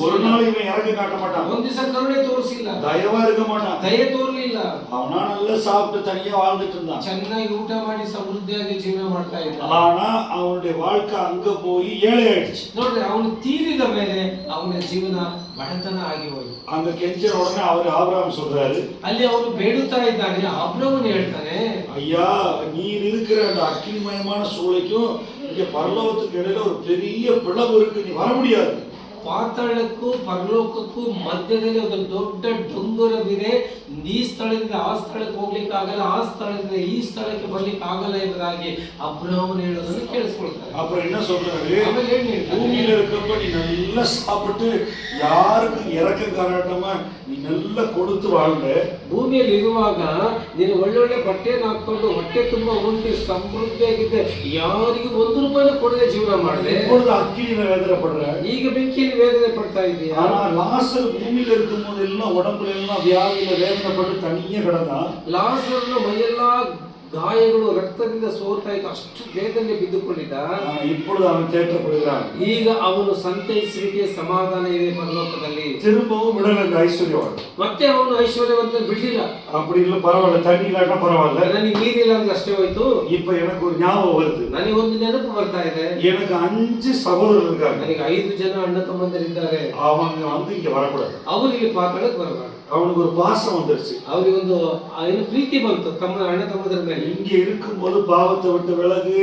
ஒரு நாள் இவன் இறங்கி காட்ட மாட்டான். ಒಂದ್ ದಿವಸ ಕರುಣೆ ತೋರಿಸಿಲ್ಲ, தயவா இருக்க மாட்டான், ದಯೆ ತೋರ್ಲಿಲ್ಲ. அவனா நல்லா சாப்பிட்டு தனியா வாழ்ந்துட்டு இருந்தான். ಚೆನ್ನಾಗಿ ಊಟ ಮಾಡಿ ಸಮೃದ್ಧಿಯಾಗಿ ಜೀವನ ಮಾಡ್ತಾ ಇದ್ದ. ஆனா அவனுடைய வாழ்க்கை அங்க போய் ஏழை ஆயிடுச்சு. ನೋಡ್ರಿ, ಅವನು ತೀರಿದ ಮೇಲೆ ಅವನ ಜೀವನ ಬಡತನ ಆಗಿ ಹೋಯ್ತು. அங்க கெஞ்சின உடனே அவர் ஆபிரகாம் சொல்றாரு, ಅಲ್ಲಿ ಅವನು ಬೇಡುತ್ತಾ ಇದ್ದಾನೆ. ಅಬ್ರಹಾಮನು ಹೇಳ್ತಾನೆ, ஐயா நீர் இருக்கிற அந்த அக்கினிமயமான சூளைக்கும் இங்க பரலோகத்துக்கு இடையில ஒரு பெரிய பிளவு இருக்கு, நீ வர முடியாது. ಪಾತಾಳಕ್ಕೂ ಪರಲೋಕಕ್ಕೂ ಮಧ್ಯದಲ್ಲಿ ಒಂದು ದೊಡ್ಡ ಡೊಂಗುರವಿದೆ. ಈ ಸ್ಥಳದಿಂದ ಆ ಸ್ಥಳಕ್ಕೆ ಹೋಗ್ಲಿಕ್ಕೆ ಆಗಲ್ಲ, ಆ ಸ್ಥಳದಿಂದ ಈ ಸ್ಥಳಕ್ಕೆ ಬರ್ಲಿಕ್ಕೆ ಆಗಲ್ಲ ಎಂಬುದಾಗಿ ಅಬ್ರಹಾಮನು ಹೇಳೋದನ್ನು ಕೇಳಿಸ್ಕೊಳ್ತಾರೆ. அப்புறம் என்ன சொல்றாரு, பூமியில இருக்கப்ப நீ நல்லா சாப்பிட்டு யாருக்கும் இறக்க காரணமா நீ நல்லா கொடுத்து வாழ்ந்த. ಭೂಮಿಯಲ್ಲಿ ಇರುವಾಗ ನೀನು ಒಳ್ಳೊಳ್ಳೆ ಬಟ್ಟೆಯನ್ನು ಹಾಕೊಂಡು ಹೊಟ್ಟೆ ತುಂಬಾ ಉಂಟು ಸಮೃದ್ಧಿಯಾಗಿದ್ದೆ, ಯಾರಿಗೂ ₹1 ಕೊಡದೆ ಜೀವನ ಮಾಡಿದೆ. அக்கினியில வேதனை படுற, ಈಗ ಬೆಂಕಿಯಲ್ಲಿ ವೇದನೆ ಪಡ್ತಾ ಇದೀಯಾ. ஆனா லாசர் பூமியில இருக்கும்போது எல்லாம் உடம்புல எல்லாம் வியாதியில வேதனைப்பட்டு தனியே கிடந்தான். ಲಾಜರನ ಮೈಯೆಲ್ಲಾ ಗಾಯಗಳು ರಕ್ತದಿಂದ ಸೋರ್ತಾ ಇತ್ತು, ಅಷ್ಟು ವೇದನೆ ಬಿದ್ದುಕೊಂಡಿದ್ದ. இப்பொழுது அவன் தேற்றப்படுகிறான். ಈಗ ಅವನು ಸಂತೈಸುವಿಕೆ ಸಮಾಧಾನ ಇದೆ ಪರಲೋಕದಲ್ಲಿ. திரும்பவும் விடல இந்த ஐஸ்வர்யவான். ಮತ್ತೆ ಅವನು ಐಶ್ವರ್ಯವಂತ ಬಿಡ್ಲಿಲ್ಲ. அப்படி இல்ல பரவாயில்ல, தண்ணி இல்லாட்டா பரவாயில்ல, ನನಗೆ ನೀರಿಲ್ಲ ಅಂದ್ರೆ ಅಷ್ಟೇ ಹೋಯ್ತು. இப்ப எனக்கு ஒரு ஞாபகம் வருது. ನನಗೆ ಒಂದು ನೆನಪು ಬರ್ತಾ ಇದೆ. எனக்கு 5 சகோதரர்கள் இருக்காங்க. ನನಗೆ 5 ಜನ ಅಣ್ಣ ತಮ್ಮಂದಿರಿದ್ದಾರೆ. அவங்க வந்து இங்க வரக்கூடாது. ಅವರಿಗೆ ಪಾತಾಳಕ್ಕೆ ಬರಬಾರದು. அவனுக்கு ஒரு பாசம் வந்துருச்சு. ಅವರಿಗೆ ಒಂದು ಏನು ಪ್ರೀತಿ ಬಂತು ತಮ್ಮ ಅಣ್ಣ ತಮ್ಮದರ ಮೇಲೆ. இங்க இருக்கும்போது பாவத்தை விட்டு விலகு,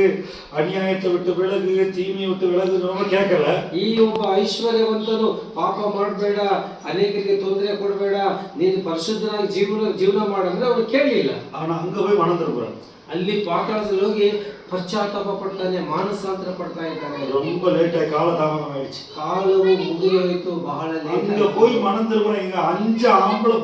அநியாயத்தை விட்டு விலகு, தீமையை விட்டு விலகு நம்ம கேட்கல. ಈ ಒಬ್ಬ ಐಶ್ವರ್ಯವಂತನು ಪಾಪ ಮಾಡಬೇಡ, ಅನೇಕರಿಗೆ ತೊಂದರೆ ಕೊಡಬೇಡ, ನೀನು ಪರಿಶುದ್ಧನಾಗಿ ಜೀವನ ಮಾಡಂದ್ರೆ ಅವನು ಕೇಳಲಿಲ್ಲ. ஆனா அங்க போய் மனம் திரும்புறான். ಅಲ್ಲಿ ಪಾತಾಳದಲ್ಲಿ ಹೋಗಿ ಪಶ್ಚಾತ್ತಾಪ ಪಡ್ತಾನೆ, ಮಾನಸಾಂತರ ಪಡ್ತಾ ಇದ್ದಾನೆ. ரொம்ப ಲೇಟ್ ಆಗಿ ಕಾಲತಾಮನ ಆಯ್ತು. ಕಾಲವು ಮುಗಿದೋಯ್ತು, ಬಹಳ ಲೇಟ್. அங்க போய் மனம் திரும்புறான். இங்க 5 ஆம்பளை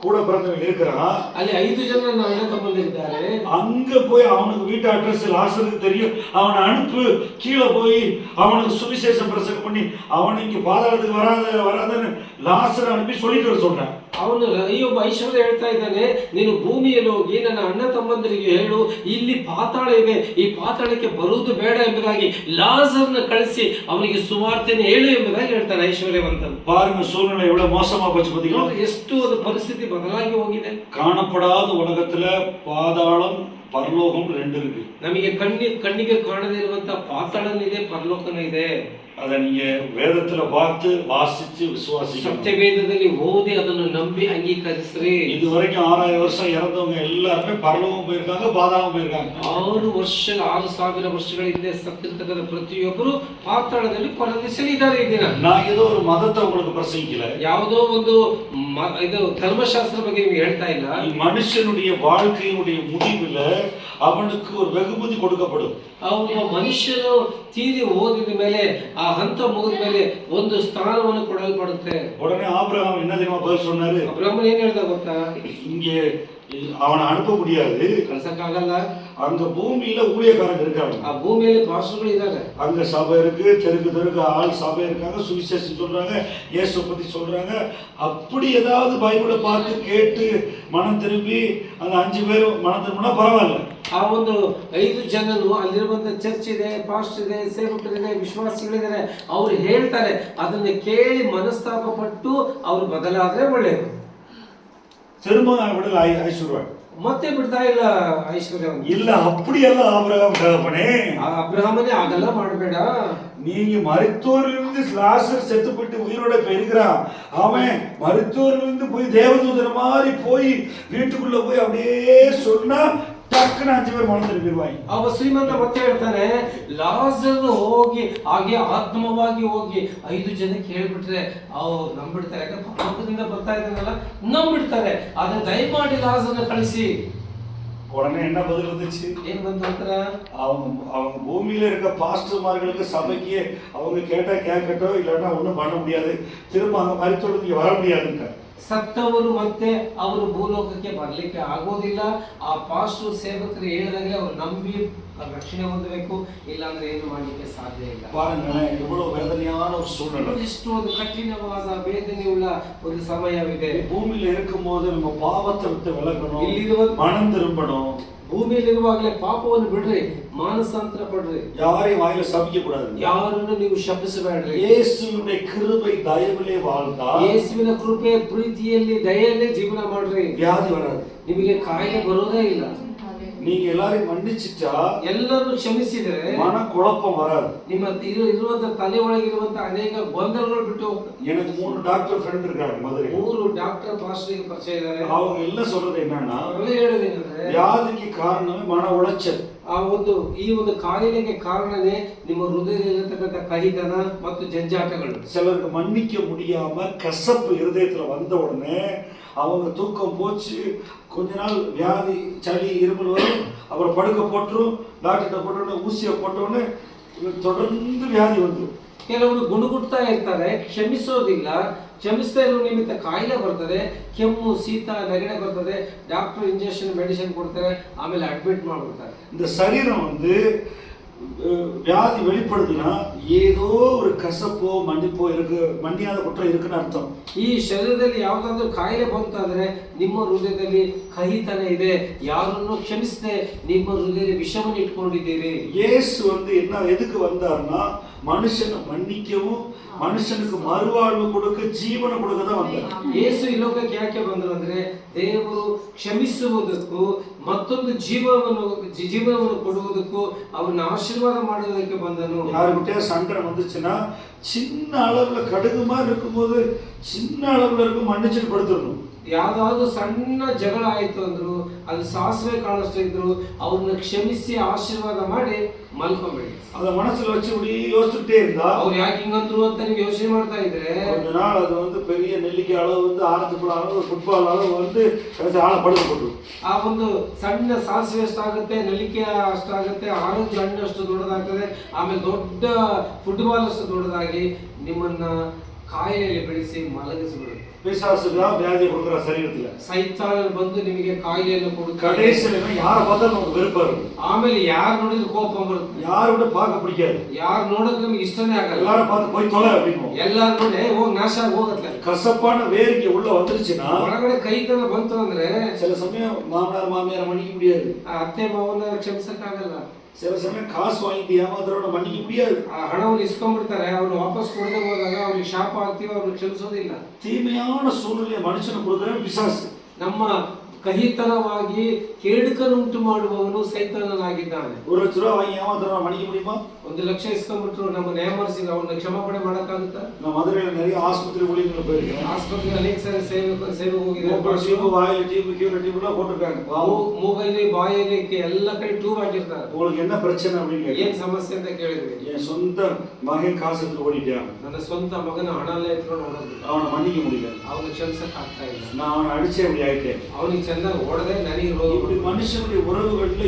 கூட பிறந்தவங்க இருக்கிறான். ಅಲ್ಲಿ 5 ಜನ ಅಣ್ಣ ತಮ್ಮಂದಿರಿದ್ದಾರೆ. அங்க போய் அவனுக்கு வீட்டு அட்ரஸ் லாசருக்கு தெரியும். அவனை அனுப்பு, கீழே போய் அவனுக்கு சுவிசேஷம் பிரசங்கம் பண்ணி அவனை இங்க பாதாளத்துக்கு வராதன்னு லாசரை அனுப்பி சொல்லிட்டு வர சொன்னான். ಅವನು ಈ ಒಬ್ಬ ಐಶ್ವರ್ಯ ಹೇಳ್ತಾ ಇದ್ದಾನೆ, ನೀನು ಭೂಮಿಯಲ್ಲಿ ಹೋಗಿ ನನ್ನ ಅಣ್ಣ ತಮ್ಮಂದರಿಗೆ ಹೇಳು, ಇಲ್ಲಿ ಪಾತಾಳ ಇದೆ, ಈ ಪಾತಾಳಕ್ಕೆ ಬರುವುದು ಬೇಡ ಎಂಬುದಾಗಿ ಲಾಜರ್ನ ಕಳಿಸಿ ಅವನಿಗೆ ಸುವಾರ್ತೆಯನ್ನು ಹೇಳು ಎಂಬುದಾಗಿ ಹೇಳ್ತಾನೆ ಐಶ್ವರ್ಯವಂತನು. பாருங்க சூழ்நிலை எவ்வளவு மோசமா போச்சு பாத்தீங்களா? ಎಷ್ಟು ಒಂದು ಪರಿಸ್ಥಿತಿ ಬದಲಾಗಿ ಹೋಗಿದೆ. காணப்படாத உலகத்துல பாதாளம் பரலோகம் 2 இருக்கு. ನಮಗೆ ಕಣ್ಣಿಗೆ ಕಾಣದೇ ಇರುವಂತ ಪಾತಾಳನಿದೆ, ಪರಲೋಕನ ಇದೆ. அதை நீங்க வேதத்துல பார்த்து வாசிச்சு விசுவாசிக்கணும். ಸತ್ಯವೇದದಲ್ಲಿ ಓದಿ ಅದನ್ನು ನಂಬಿ ಅಂಗೀಕರಿಸ್ರಿ. இது வரைக்கும் 6000 வருஷம் இறந்தவங்க எல்லாருமே பரலோகம் போயிருக்காங்க, பாதாளம் போயிருக்காங்க. 6,000 ವರ್ಷಗಳ ಹಿಂದೆ ಸತ್ತಿರ್ತಕ್ಕಂಥ ಪ್ರತಿಯೊಬ್ಬರು ಪಾತಾಳದಲ್ಲಿ ಪರದೇಶಿದ್ದಾರೆ. ಈ ದಿನ நான் ஏதோ ஒரு மதத்தை உங்களுக்கு பிரசங்கிக்கல, ಯಾವುದೋ ಒಂದು ಇದು ಧರ್ಮಶಾಸ್ತ್ರ ಬಗ್ಗೆ ನಿಮಗೆ ಹೇಳ್ತಾ ಇಲ್ಲ. ಈ ಮನುಷ್ಯனுடைய வாழ்க்கையினுடைய முடிவுல அவனுக்கு ஒரு வெகுமதி கொடுக்கப்படும். ಒಬ್ಬ ಮನುಷ್ಯನು ತೀರಿ ಓದಿದ ಮೇಲೆ, ಆ ಹಂತ ಮುಗಿದ ಮೇಲೆ ಒಂದು ಸ್ಥಾನವನ್ನು ಕೊಡಲ್ಪಡುತ್ತೆ. உடனே ஆபிரகாம் என்ன தெரியுமா பதில் சொன்னாரு? ಅಬ್ರಹಾಮನ್ ಏನ್ ಹೇಳ್ದ ಗೊತ್ತಾ? இங்கே அவனை அனுப்ப முடியாது, ಕಳ್ಸಕ್ಕಾಗಲ್ಲ. அங்க பூமியில ஊழியக்காரங்க இருக்காங்க, ಆ ಭೂಮಿಯಲ್ಲಿ ಪಾಸ್ಟರ್ಗಳು ಇದ್ದಾರೆ, அங்க சபை இருக்கு, தெருக்கு ஆள் சபை இருக்காங்க, சுவிசேஷம் சொல்றாங்க, இயேசு பத்தி சொல்றாங்க. அப்படி ஏதாவது பைபிளை பார்த்து கேட்டு மனம் திரும்பி அந்த 5 பேரும் மனம் திரும்பினா பரவாயில்ல. ಆ ಒಂದು 5 ಜನರು ಅಲ್ಲಿರುವಂತ ಚರ್ಚ್ ಇದೆ, ಪಾಸ್ಟ್ ಇದೆ, ಸೇವಕರಿದೆ, ವಿಶ್ವಾಸಿಗಳಿದ್ದಾರೆ, ಅವ್ರು ಹೇಳ್ತಾರೆ, ಅದನ್ನ ಕೇಳಿ ಮನಸ್ತಾಪ ಪಟ್ಟು ಅವ್ರು ಬದಲಾದ್ರೆ ಒಳ್ಳೆಯದು. திரும்ப விடல ஐஸ்வர்யன் ಮತ್ತೆ ಬಿಡ್ತಾ ಇಲ್ಲ ಐಶ್ವರ್ಯವನ್ನು. இல்ல அப்படியெல்லாம் ஆபிரகாம் தகப்பனே, ಅಬ್ರಹಾಮನೇ ಆಗಲ್ಲ ಮಾಡಬೇಡ. நீங்க மருத்துவரிலிருந்து லாசர் செத்து போயிட்டு உயிரோட போயிருக்கிறான். அவன் மருத்துவரிலிருந்து போய் தேவதூதன மாதிரி போய் வீட்டுக்குள்ள போய் அப்படியே சொன்னா டக்குன்னு 5 பேர் மனம் திரும்பிடுவாங்க. ಅವ ಶ್ರೀಮಂತ ಮತ್ತೆ ಹೇಳ್ತಾನೆ, ಲಾಜರ್ ಹೋಗಿ ಹಾಗೆ ಆತ್ಮವಾಗಿ ಹೋಗಿ 5 ಜನಕ್ಕೆ ಹೇಳ್ಬಿಟ್ರೆ ಅವ್ರು ನಂಬಿಡ್ತಾರೆ. ಯಾಕಂದ್ರೆ ಪರಲೋಕದಿಂದ ಬರ್ತಾ ಇದ್ದಾನಲ್ಲ, ನಂಬಿಡ್ತಾರೆ. ಆದ್ರೆ ದಯಮಾಡಿ ಲಾಜರ್ನ ಕಳಿಸಿ. உடனே என்ன பதில் வந்துச்சு? ಏನ್ ಬಂತ? அவங்க பூமியில இருக்க பாஸ்டர்மார்களுக்கு சபைக்கு அவங்க கேட்டா கேட்கட்டும், இல்லைன்னா ஒன்றும் பண்ண முடியாது, திரும்ப அங்க மருத்துவ நீங்க வர முடியாதுங்க. ಸತ್ತವರು ಮತ್ತೆ ಅವರು ಭೂಲೋಕಕ್ಕೆ ಬರ್ಲಿಕ್ಕೆ ಆಗೋದಿಲ್ಲ. ಆ ಪಾಸ್ಟರ್ ಸೇವಕರು ಹೇಳಿದಾಗಲೇ ಅವ್ರು ನಂಬಿ ರಕ್ಷಣೆ ಹೊಂದಬೇಕು, ಇಲ್ಲಾಂದ್ರೆ ಏನು ಮಾಡಲಿಕ್ಕೆ ಸಾಧ್ಯ ಇಲ್ಲ. பாருங்களேன் எவ்வளவு வேதனையான ஒரு சூழ்நிலை. ಎಷ್ಟು ಒಂದು ಕಠಿಣವಾದ ವೇದನೆಯುಳ್ಳ ಒಂದು ಸಮಯವಿದೆ. பூமியில இருக்கும்போது நம்ம பாவத்தை விட்டு விலகணும், ಇಲ್ಲಿರುವ மனம் திரும்பணும். ಭೂಮಿಯಲ್ಲಿರುವಾಗಲೇ ಪಾಪವನ್ನು ಬಿಡ್ರಿ, ಮಾನಸಾಂತರ ಪಡ್ರಿ. யாரையும் வாயில சபிக்க கூடாது, ಯಾರನ್ನು ನೀವು ಶಪಿಸಬೇಡ್ರಿ. ಯೇಸುವಿನ ಕೃಪೆ ದಯವಿலே வாழ்ந்தா, ಯೇಸುವಿನ ಕೃಪೆ ಪ್ರೀತಿಯಲ್ಲಿ ದಯೆಯಲ್ಲಿ ಜೀವನ ಮಾಡ್ರಿ, ವ್ಯಾಧಿ ಬರದು, ನಿಮಗೆ ಕಾಯಿಲೆ ಬರೋದೇ ಇಲ್ಲ. நீங்க எல்லாரையும் மன்னிச்சிட்டா, ಎಲ್ಲರೂ ಕ್ಷಮಿಸಿದರೆ மன குழப்பம் வராது. ನಿಮ್ಮ ಇರುವಂತ ತಲೆ ಒಳಗಿರುವಂತ ಅನೇಕ ಗೊಂದಲಗಳು ಬಿಟ್ಟು ಹೋಗ್ತದೆ. எனக்கு 3 டாக்டர் ಫ್ರೆಂಡ್ இருக்காங்க மதுரை. 3 ಡಾಕ್ಟರ್ ಪಾಸ್ಟರ್ ಪರಿಚಯ ಇದ್ದಾರೆ. அவங்க எல்லாம் சொல்றது என்னன்னா, ಅವರೆಲ್ಲ ಹೇಳೋದೇನಂದ್ರೆ, வியாதிக்கு காரணமே மன உளைச்சல். ಈ ಒಂದು ಕಾಯಿಲೆಗೆ ಕಾರಣನೇ ನಿಮ್ಮ ಹೃದಯದಲ್ಲಿರತಕ್ಕಂಥ ಕಹಿತನ ಮತ್ತು ಜಂಜಾಟಗಳು. சிலருக்கு மன்னிக்க முடியாம கசப்பு இருதயத்துல வந்த உடனே அவங்க தூக்கம் போச்சு, கொஞ்ச நாள் வியாதி, சளி, இருமல் வரும், அப்புறம் படுக்க போட்டுரும், டாக்டர்கிட்ட போட்டோடனே ஊசியை போட்டோடனே தொடர்ந்து வியாதி வந்துடும். ಕೆಲವರು ಗುಣಗುಡ್ತಾ ಇರ್ತಾರೆ, ಕ್ಷಮಿಸೋದಿಲ್ಲ. ಕ್ಷಮಿಸ್ತಾ ಇರೋ ನಿಮಿತ್ತ ಕಾಯಿಲೆ ಬರ್ತದೆ, ಕೆಮ್ಮು, ಶೀತ, ನೆಗಡಿ ಬರ್ತದೆ, ಡಾಕ್ಟರ್ ಇಂಜೆಕ್ಷನ್ ಮೆಡಿಸಿನ್ ಕೊಡ್ತಾರೆ, ಆಮೇಲೆ ಅಡ್ಮಿಟ್ ಮಾಡ್ಬಿಡ್ತಾರೆ. இந்த சரீரம் வியாதி வெளிப்படுதுன்னா ஏதோ ஒரு கசப்போ மன்னிப்போ இருக்கு, மன்னியாத குற்றம் இருக்குன்னு அர்த்தம். ಈ ಶರೀರದಲ್ಲಿ ಯಾವುದಾದ್ರೂ ಕಾಯಿಲೆ ಬಂತಾದ್ರೆ ನಿಮ್ಮ ಹೃದಯದಲ್ಲಿ ಕಹಿತನ ಇದೆ, ಯಾರನ್ನು ಕ್ಷಮಿಸದೆ ನಿಮ್ಮ ಹೃದಯದಲ್ಲಿ ವಿಷವನ್ನು ಇಟ್ಕೊಂಡಿದ್ದೀರಿ. இயேசு என்ன எதுக்கு வந்தார்னா மனுஷனை மன்னிக்கவும் ಮನುಷ್ಯನಿಗೆ ಮರುವಾಳ್ವು ಕೊಡಕ್ಕೆ ಜೀವನ ಕೊಡೋದ ಬಂದ. ಯೇಸು ಈ ಲೋಕಕ್ಕೆ ಯಾಕೆ ಬಂದರು ಅಂದ್ರೆ ದೇವರು ಕ್ಷಮಿಸುವುದಕ್ಕೂ ಮತ್ತೊಂದು ಜೀವನವನ್ನು ಕೊಡುವುದಕ್ಕೂ ಅವರನ್ನ ಆಶೀರ್ವಾದ ಮಾಡುವುದಕ್ಕೆ ಬಂದನು. யாருக்கிட்டே சண்டை வந்துச்சுன்னா சின்ன அளவுல கடுகு மாதிரி இருக்கும்போது சின்ன அளவுல இருக்கும் மன்னிச்சுட்டு படுத்துடணும். ಯಾವ್ದಾದ್ರು ಸಣ್ಣ ಜಗಳ ಆಯ್ತು ಅಂದ್ರು, ಅದು ಸಾಸಿವೆ ಕಾಳಷ್ಟು ಇದ್ರು ಅವ್ರನ್ನ ಕ್ಷಮಿಸಿ ಆಶೀರ್ವಾದ ಮಾಡಿ ಮಲ್ಕೊಂಬೇಡಿ. ಅದ ಮನಸ್ಸಲ್ಲಿ வச்சு இப்படி யோசிச்சுட்டே இருந்தா ಅವ್ರು ಯಾಕೆ ಹಿಂಗಂದ್ರು ಅಂತ ನೀವು ಯೋಚನೆ ಮಾಡ್ತಾ ಇದ್ರೆ ஒரு நாள் அது பெரிய நெல்லிக்காய் அளவு ஆரஞ்சு பழம் அளவு ಫುಟ್ಬಾಲ್ அளவு ಆಳ ಪಡೆದು ಕೊಟ್ಟು ಆ ಒಂದು ಸಣ್ಣ ಸಾಸಿವೆ ಅಷ್ಟಾಗುತ್ತೆ, ನೆಲ್ಲಿಕಾಯಿ ಅಷ್ಟಾಗುತ್ತೆ, ಆರೆಂಜ್ ಹಣ್ಣು ಅಷ್ಟು ದೊಡ್ಡದಾಗ್ತದೆ, ಆಮೇಲೆ ದೊಡ್ಡ ಫುಟ್ಬಾಲ್ ಅಷ್ಟು ದೊಡ್ಡದಾಗಿ ನಿಮ್ಮನ್ನ ಕಾಯಿಲೆಯಲ್ಲಿ ಬೆಳೆಸಿ ಮಲಗಿಸಿಬಿಡುತ್ತೆ. ಪಿಶಾಚುಗ ವ್ಯಾಧಿ ಹುಡುಗರ ಶರೀರದಲ್ಲಿ ಸೈತಾನ ಬಂದು ನಿಮಗೆ ಕಾಯಿಲೆಯನ್ನು ಕೊಡುತ್ತೆ. ಕಡೆಯಲ್ಲಿ ಯಾರ ಬಂದ ನಮಗೆ வெறுப்பாரு. ಆಮೇಲೆ ಯಾರು ನೋಡಿದ್ರು ಕೋಪ ಬರುತ್ತೆ, ಯಾರು ಕೂಡ பார்க்க பிடிக்காது, ಯಾರು ನೋಡಿದ್ರೆ ನಮಗೆ ಇಷ್ಟನೇ ಆಗಲ್ಲ. எல்லாரும் பார்த்து போய் தொலை அப்படினு ಎಲ್ಲರೂ ನೋಡಿ ಹೋಗಿ ನಾಶ ಆಗಿ ಹೋಗುತ್ತೆ. ಕಸಪಾನ ವೇರಿಗೆ ಉள்ள வந்துருச்சுனா ಒಳಗಡೆ ಕೈತನ ಬಂತು ಅಂದ್ರೆ சில சமயம் மாமனார் மாமியார மன்னிக்க முடியாது, ಅತ್ತೆ ಮಾವನ ಕ್ಷಮಿಸಕ್ಕೆ ಆಗಲ್ಲ. சில சமயம் காசு வாங்கிட்டு ஏமாத்துறவன மன்னிக்க முடியாது. ಆ ಹಣವನ್ನು ಇಸ್ಕೊಂಡ್ಬಿಡ್ತಾರೆ, ಅವ್ರು ವಾಪಸ್ ಕೊಡದೆ ಹೋದಾಗ ಅವ್ರಿಗೆ ಶಾಪ ಆಗ್ತೀವಿ, ಅವ್ರನ್ನ ಕ್ಷಮಿಸೋದಿಲ್ಲ. தீமையான சூழ்நிலை மனுஷன கொடுக்குறவன் பிசாசு. ನಮ್ಮ ಕಹಿತನವಾಗಿ ಕೇಡುಕನ್ನು ಉಂಟು ಮಾಡುವವನು ಸೈತಾನನಾಗಿದ್ದಾನೆ. 1 ಲಕ್ಷ ರೂಪಾಯಿ வாங்கி ஏமாத்துறவன மன்னிக்க முடியுமா? 1 ಲಕ್ಷ ಇಸ್ಕೊಂಡ್ಬಿಟ್ರು ನಮ್ಮ ನ್ಯಾಯಮನಸ್ಸಿಗೆ ಅವನ್ನ ಕ್ಷಮಾಪಣೆ ಮಾಡಕ್ಕಾಗುತ್ತಾ? ನಮ್ಮ ಮದುವೆಯಲ್ಲಿ நிறைய ಆಸ್ಪತ್ರೆ ஊழியர்கள் போயிருக்கேன். ಆಸ್ಪತ್ರೆಗೆ ಅನೇಕ ಸಾರಿ ಸೇವೆ ಹೋಗಿದ್ದಾರೆ. ಟ್ಯೂಬ್ ವಾಯಿಲ್ ಟ್ಯೂಬ್ ಎಲ್ಲ போட்டுருக்காங்க. ಮೂಗಲ್ಲಿ ಬಾಯಲ್ಲಿ ಎಲ್ಲ ಕಡೆ ಟ್ಯೂಬ್ ಹಾಕಿರ್ತಾರೆ. உங்களுக்கு என்ன பிரச்சனை அப்படிங்க ಏನ್ ಸಮಸ್ಯೆ ಅಂತ ಕೇಳಿದ್ವಿ. என் சொந்த மகன் காசு எடுத்து ஓடிட்டான், ನನ್ನ ಸ್ವಂತ ಮಗನ ಹಣ ಎಲ್ಲ ಎತ್ಕೊಂಡು ಹೋಗೋದು, அவனை மன்னிக்க முடியல, ಅವನು ಕ್ಷಮಿಸಕ್ ಆಗ್ತಾ ಇಲ್ಲ, நான் ಅವனை அடிச்சே அப்படி ஆயிட்டேன், ಅವನಿಗೆ ಚೆನ್ನಾಗಿ ಓಡದೆ ನನಗೆ ರೋಗ. இப்படி மனுஷனுடைய உறவுகள்ல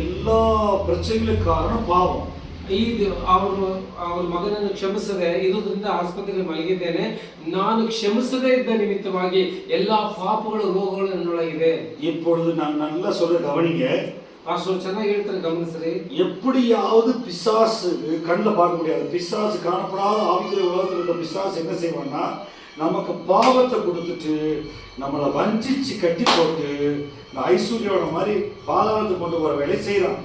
எல்லா பிரச்சனைகளுக்கு காரணம் பாவம். ಅವ್ರ ಮಗನನ್ನು ಕ್ಷಮಿಸದೆ ಇರುವುದರಿಂದ ಆಸ್ಪತ್ರೆಗೆ ಮಲಗಿದ್ದೇನೆ, ನಾನು ಕ್ಷಮಿಸದೇ ಇದ್ದ ನಿಮಿತ್ತವಾಗಿ ಎಲ್ಲಾ ಪಾಪಗಳು ರೋಗಗಳು ನನ್ನೊಳಗಿದೆ. இப்பொழுது நான் நல்லா சொல்ற கவனிங்க, ಪಾಸ್ಟರ್ ಚೆನ್ನಾಗಿ ಹೇಳ್ತಾರೆ, ಗಮನಿಸ್ರಿ. எப்படியாவது பிசாசு கண்ணில் பார்க்க முடியாது, பிசாசு காணப்படாத ஆவிக்குரிய உலகத்தில் இருக்க பிசாசு என்ன செய்வான்னா நமக்கு பாவத்தை கொடுத்துட்டு நம்மளை வஞ்சிச்சு கட்டி போட்டு ஐஸ்வர்யோட மாதிரி பாதாளத்துக்கு கொண்டு போற வேலை செய்யறான்.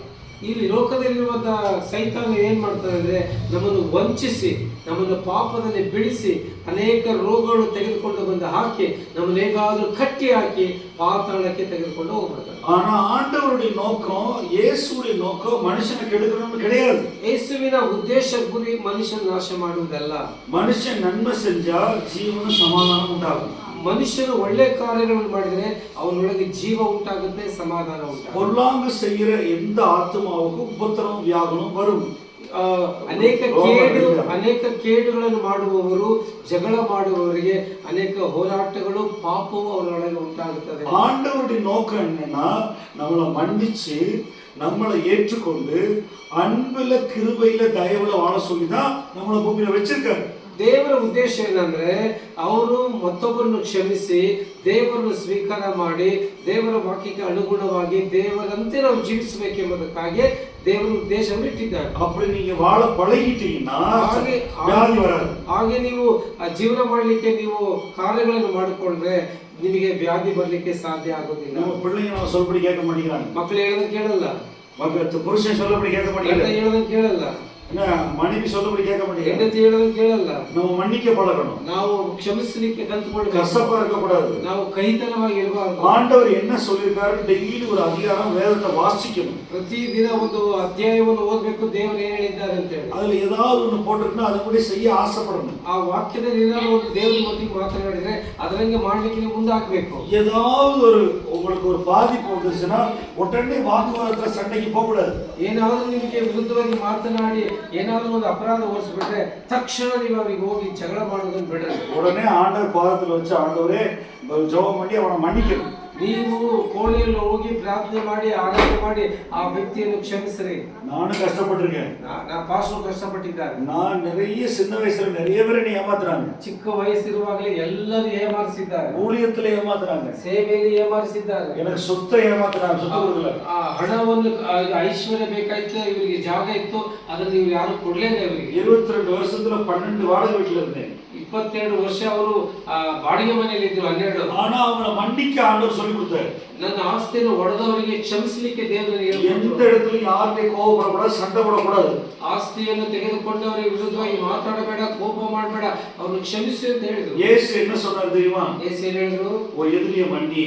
ಇಲ್ಲಿ ಲೋಕದಲ್ಲಿರುವಂತಹ ಸೈತಾನ ಏನ್ ಮಾಡ್ತಾರೆ ಅಂದ್ರೆ ನಮ್ಮನ್ನು ವಂಚಿಸಿ, ನಮ್ಮನ್ನು ಪಾಪದಲ್ಲಿ ಬೀಳಿಸಿ, ಅನೇಕ ರೋಗಗಳು ತೆಗೆದುಕೊಂಡು ಬಂದು ಹಾಕಿ ನಮ್ಮನ್ನು ಹೇಗಾದ್ರೂ ಕಟ್ಟಿ ಹಾಕಿ ಪಾತಾಳಕ್ಕೆ ತೆಗೆದುಕೊಂಡು ಹೋಗ್ಬಿಡ್ತಾರೆ. ஆனா ஆண்டவருடைய நோக்கம், இயேசுவுடைய நோக்கம் மனுஷனை கெடுக்கணும்னு கிடையாது. ಯೇಸುವಿನ ಉದ್ದೇಶ ಗುರಿ ಮನುಷ್ಯನ ನಾಶ ಮಾಡುವುದಲ್ಲ. மனுஷன் நன்மை செஞ்சா ಜೀವನ ಸಮಾಧಾನ ಉಂಟಾகும். ಮನುಷ್ಯನು ಒಳ್ಳೆ ಕಾರ್ಯಗಳನ್ನು ಮಾಡಿದರೆ ಅವನೊಳಗೆ ಜೀವ ಉಂಟಾಗುತ್ತೆ, ಸಮಾಧಾನ ಉಂಟಾಗುತ್ತೆ. பொல்லாங்கு செய்கிற எந்த ஆத்மாவுக்கும் உபத்திரவம் வியாகுலம் வரும். ಅನೇಕ ಕೇಡುಗಳನ್ನು ಮಾಡುವವರು, ಜಗಳ ಮಾಡುವವರಿಗೆ ಅನೇಕ ಹೋರಾಟಗಳು, ಪಾಪವು ಅವರೊಳಗೆ ಉಂಟಾಗುತ್ತದೆ. ஆண்டவருடைய நோக்கம் என்னன்னா நம்மளை மன்னிச்சு நம்மளை ஏற்றுக்கொண்டு அன்புல கிருபையில தயவுல வாழ சொல்லிதான் நம்மளை பூமியில வச்சிருக்காரு. ದೇವರ ಉದ್ದೇಶ ಏನಂದ್ರೆ ಅವರು ಮತ್ತೊಬ್ಬರನ್ನು ಕ್ಷಮಿಸಿ ದೇವರನ್ನು ಸ್ವೀಕಾರ ಮಾಡಿ ದೇವರ ವಾಕ್ಯಕ್ಕೆ ಅನುಗುಣವಾಗಿ ದೇವರಂತೆ ನಾವು ಜೀವಿಸಬೇಕೆಂಬುದಕ್ಕಾಗಿ ದೇವರ ಉದ್ದೇಶವನ್ನು ಇಟ್ಟಿದ್ದಾರೆ. அப்படி நீங்க வாழ பழகிட்டீங்கன்னா ವ್ಯಾಧಿ வராது. ಹಾಗೆ ನೀವು ಜೀವನ ಮಾಡಲಿಕ್ಕೆ ನೀವು ಕಾರ್ಯಗಳನ್ನು ಮಾಡಿಕೊಂಡ್ರೆ ನಿಮಗೆ ವ್ಯಾಧಿ ಬರ್ಲಿಕ್ಕೆ ಸಾಧ್ಯ ಆಗೋದಿಲ್ಲ. நம்ம பிள்ளைங்க நம்ம சொல்படி கேட்க மாட்டேங்கிறாங்க, ಮಕ್ಕಳು ಹೇಳೋದನ್ನ ಕೇಳಲ್ಲ, புருஷன் சொல்லபடி கேட்க மாட்டேங்கிறாங்க, ಹೇಳೋದನ್ನ ಕೇಳಲ್ಲ, மனைவி சொல்லபடி கேட்க மாட்டேங்கிறாங்க, ಹೆಂಡತಿ ಹೇಳೋದನ್ನ ಕೇಳಲ್ಲ. நம்ம மன்னிக்க பழகணும், ನಾವು ಕ್ಷಮಿಸಲಿಕ್ಕೆ ಕಲ್ತುಕೊಳ್ಳಬೇಕು, கசப்பா இருக்க கூடாது, ನಾವು ಕಹಿತನವಾಗಿ ಇರಬಾರದು. ஆண்டவர் என்ன சொல்லிருக்காரு டெய்லி ஒரு அதிகாரம் வேதத்தை வாசிக்கணும், ಪ್ರತಿದಿನ ಒಂದು ಅಧ್ಯಾಯವನ್ನು ಓದಬೇಕು, ದೇವರು ಏನ್ ಹೇಳಿದ್ದಾರೆ ಅಂತ ಹೇಳಿ. அதுல ஏதாவது ஒண்ணு போட்டிருந்தா ಅದನ್ನ செய்ய ಆಸೆಪಡணும். ಆ ವಾಕ್ಯದಲ್ಲಿ ಏನಾದ್ರು ಒಂದು ದೇವರ ಬಗ್ಗೆ ಮಾತನಾಡಿದ್ರೆ ಅದರಂಗೆ ಮಾಡ್ಲಿಕ್ಕೆ ನೀವು ಮುಂದಾಗಬೇಕು. ஏதாவது ஒரு உங்களுக்கு ஒரு பாதிப்பு வந்துச்சுன்னா உடனே வாக்குவாதத்துல சண்டைக்கு போக கூடாது. ಏನಾದರೂ ನಿಮಗೆ ವಿರುದ್ಧವಾಗಿ ಮಾತನಾಡಿ ಏನಾದರೂ ಒಂದು ಅಪರಾಧ ಹೊರಿಸ್ಬಿಟ್ರೆ ತಕ್ಷಣ ನೀವು ಅವರಿಗೆ ಹೋಗಿ ಜಗಳ ಮಾಡೋದನ್ನು ಬಿಡ್ರಿ. உடனே ஆண்டவர் பாதத்துல வச்சு ஆண்டவரே ஜெபம் பண்ணி அவனை மன்னிக்கணும். ನೀವು ಕೋಣೆಯಲ್ಲಿ ಹೋಗಿ ಪ್ರಾರ್ಥನೆ ಮಾಡಿ ಆರಾಧನೆ ಮಾಡಿ ಆ ವ್ಯಕ್ತಿಯನ್ನು ಕ್ಷಮಿಸ್ರಿ. ನಾನು ಕಷ್ಟಪಟ್ಟಿருக்கேன், ಪಾಸ್ಟರ್ ಕಷ್ಟಪಟ್ಟಿದ್ದಾರೆ. நான் நிறைய சின்ன வயசுல நிறைய பேர் என்னை ஏமாத்துறாங்க, ಚಿಕ್ಕ ವಯಸ್ಸಿರುವಾಗಲೇ ಎಲ್ಲರೂ ಏಮಾರಿಸಿದ್ದಾರೆ, ஊழியத்துல ஏமாத்துறாங்க, ಸೇವೆಯಲ್ಲಿ ಏಮಾರಿಸಿದ್ದಾರೆ, எனக்கு சொத்தை ஏமாத்துறாங்க, சொத்து கொடுக்கல, ಆ ಹಣವನ್ನು ಐಶ್ವರ್ಯ ಬೇಕಾಯ್ತು, ಇವರಿಗೆ ಜಾಗ ಇತ್ತು, ಅದನ್ನು ನೀವು ಯಾರು ಕೊಡ್ಲೇನೆ. ಇವರಿಗೆ 22 வருஷத்துல 12 வாடகை வீட்டுல இருந்தேன். 22 ವರ್ಷ ಅವರು ಬಾಡಿಗೆ ಮನೆಯಲ್ಲಿ ಇದ್ರು 12. ஆனா அவங்கள மன்னிக்க ஆண்டவர் சொல்லி கொடுத்தாரு. ನನ್ನ ಆಸ್ತಿಯನ್ನು ಒಡೆದವರಿಗೆ ಕ್ಷಮಿಸಲಿಕ್ಕೆ ದೇವರು எந்த இடத்துலயும் யாருடைய கோபப்படக்கூடாது, சண்டை போடக்கூடாது. ಆಸ್ತಿಯನ್ನು ತೆಗೆದುಕೊಂಡವರಿಗೆ ವಿರುದ್ಧವಾಗಿ ಮಾತಾಡಬೇಡ, ಕೋಪ ಮಾಡಬೇಡ, ಅವರನ್ನು ಕ್ಷಮಿಸು ಅಂತ ಹೇಳಿದ್ರು. இயேசு என்ன சொன்னார் தெரியுமா? ಯೇಸು ಏನು ಹೇಳಿದ್ರು? ஓ எதிரிய மன்னி,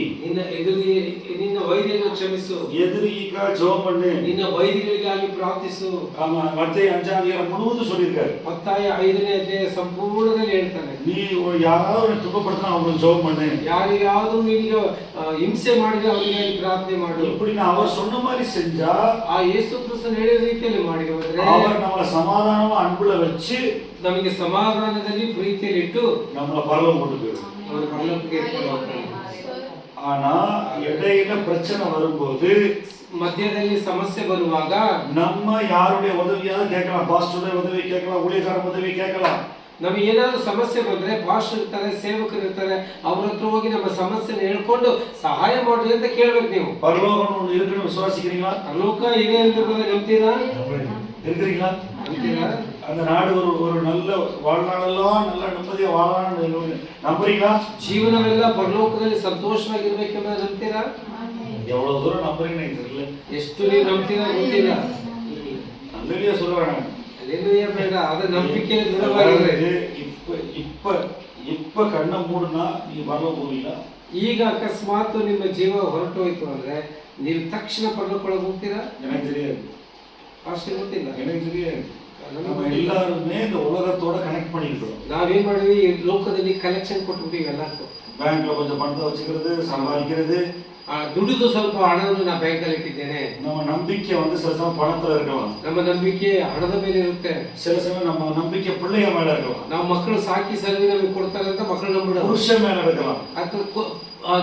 ನಿನ್ನ ವೈರಿಯನ್ನು ಕ್ಷಮಿಸು, எதிரிக்கா ஜெபம் பண்ணு, ನಿನ್ನ ವೈರಿಗಳಿಗಾಗಿ ಪ್ರಾರ್ಥಿಸು. ஆமா, மத்தேயு 5ஆம் அதிகாரம் முழுவதும் சொல்லியிருக்காரு. ಮತ್ತಾಯ 5ನೇ ಅಧ್ಯಾಯ ಸಂಪೂರ್ಣದಲ್ಲಿ ಹೇಳ್ತಾನೆ, நீ யாராவது துன்பப்படுத்தினா அவங்களுக்கு ஜெபம் பண்ணு, ಯಾರಿಗಾದ್ರೂ ನಿನಗೆ ಹಿಂಸೆ ಮಾಡಿದ್ರೆ ಅವರಿಗಾಗಿ ಪ್ರಾರ್ಥನೆ ಮಾಡು. இப்படி அவர் சொன்ன மாதிரி செஞ்சா, ಆ ಯೇಸು ಕ್ರಿಸ್ತನು ಹೇಳಿದ ರೀತಿಯಲ್ಲಿ ಮಾಡಿ ಹೋದ್ರೆ அவர் நம்மள சமாதானமா அன்புல வச்சு ನಮಗೆ ಸಮಾಧಾನದಲ್ಲಿ ಪ್ರೀತಿಯಲ್ಲಿ ಇಟ್ಟು நம்மள பரலோகம் கொண்டு போயிடும். ಅವರು ಪರಲೋಕಕ್ಕೆ ಎತ್ಕೊಂಡು ಹೋಗ್ತಾನೆ. ஆனா இடையில பிரச்சனை வரும்போது, ಮಧ್ಯದಲ್ಲಿ ಸಮಸ್ಯೆ ಬರುವಾಗ நம்ம யாருடைய உதவியாவது கேட்கலாம், பாஸ்டருடைய உதவி கேட்கலாம், ஊழியக்காரன் உதவி கேட்கலாம். ನಮಗೆ ಏನಾದ್ರು ಸಮಸ್ಯೆ ಬಂದ್ರೆ ಪಾಸ್ಟರ್ ಇರ್ತಾರೆ, ಸೇವಕರು ಇರ್ತಾರೆ, ಅವ್ರ ಹತ್ರ ಹೋಗಿ ನಮ್ಮ ಸಮಸ್ಯೆನ ಹೇಳ್ಕೊಂಡು ಸಹಾಯ ಮಾಡಿ ಅಂತ ಕೇಳ್ಬೇಕು. ನೀವು பரலோகம் ஒன்று இருக்குன்னு விசுவாசிக்கிறீங்களா? ಪರಲೋಕ ಇದೆ ಅಂತ ನಂಬ್ತೀರಾ? இருக்கிறீங்களா? ನಂಬ್ತೀರಾ? அந்த நாடு ஒரு நல்ல வாழ்நாளெல்லாம் நல்ல நிம்மதியா வாழலாம்னு நம்புறீங்களா? ಜೀವನವೆಲ್ಲ ಪರಲೋಕದಲ್ಲಿ ಸಂತೋಷವಾಗಿರ್ಬೇಕೆಂಬ ನಂಬ್ತೀರಾ? எவ்வளவு தூரம் நம்புறீங்கன்னு எனக்கு தெரியல. ಎಷ್ಟು ನೀವು ನಂಬ್ತೀರಾ ಗೊತ್ತಿಲ್ಲ. நல்லபடியா சொல்றேன். ಅಲ್ಲೆಲ್ಲೂಯ್ಯ ಬೇಡ, ಅದು ನಂಬಿಕೆಯಲ್ಲಿ ದೃಢವಾಗಿರ್ಬೇಕು. இப்ப கண்ணை மூடுனா நீ பரலோகம் போவீங்களா? ಈಗ ಅಕಸ್ಮಾತ್ ನಿಮ್ಮ ಜೀವ ಹೊರಟೋಯ್ತು ಅಂದ್ರೆ ನೀವು ತಕ್ಷಣ ಪರಲೋಕಕ್ಕೆ ಹೋಗ್ತೀರಾ? எனக்கு தெரியாது. ಅಷ್ಟೇ ಗೊತ್ತಿಲ್ಲ. எனக்கு தெரியாது. நம்ம எல்லாருமே இந்த உலகத்தோட கனெக்ட் பண்ணிக்கிறோம். ನಾವೇನ್ ಮಾಡಿದ್ವಿ, ಈ ಲೋಕದಲ್ಲಿ ಕಲೆಕ್ಷನ್ ಕೊಟ್ಬಿಟ್ಟಿವಿ ಎಲ್ಲಕ್ಕೂ. பேங்க்ல கொஞ்சம் பணத்தை வச்சுக்கிறது, சம்பாதிக்கிறது, ದುಡಿದು ಸ್ವಲ್ಪ ಹಣವನ್ನು ನಾ ಬ್ಯಾಂಕಲ್ಲಿ ಇಟ್ಟಿದ್ದೇನೆ. நம்ம நம்பிக்கை சில சமயம் பணத்துல இருக்கலாம், ನಮ್ಮ ನಂಬಿಕೆ ಹಣದ ಮೇಲೆ ಇರುತ್ತೆ. சில சமயம் நம்ம நம்பிக்கை பிள்ளைய மேல இருக்கலாம், ನಾವು ಮಕ್ಕಳು ಸಾಕಿ ಸಲುವಾಗಿ ನಮಗೆ ಕೊಡ್ತಾರೆ ಅಂತ ಮಕ್ಕಳು ನಂಬಿಡೋದು, புருஷன் மேல இருக்கலாம், ಅಥವಾ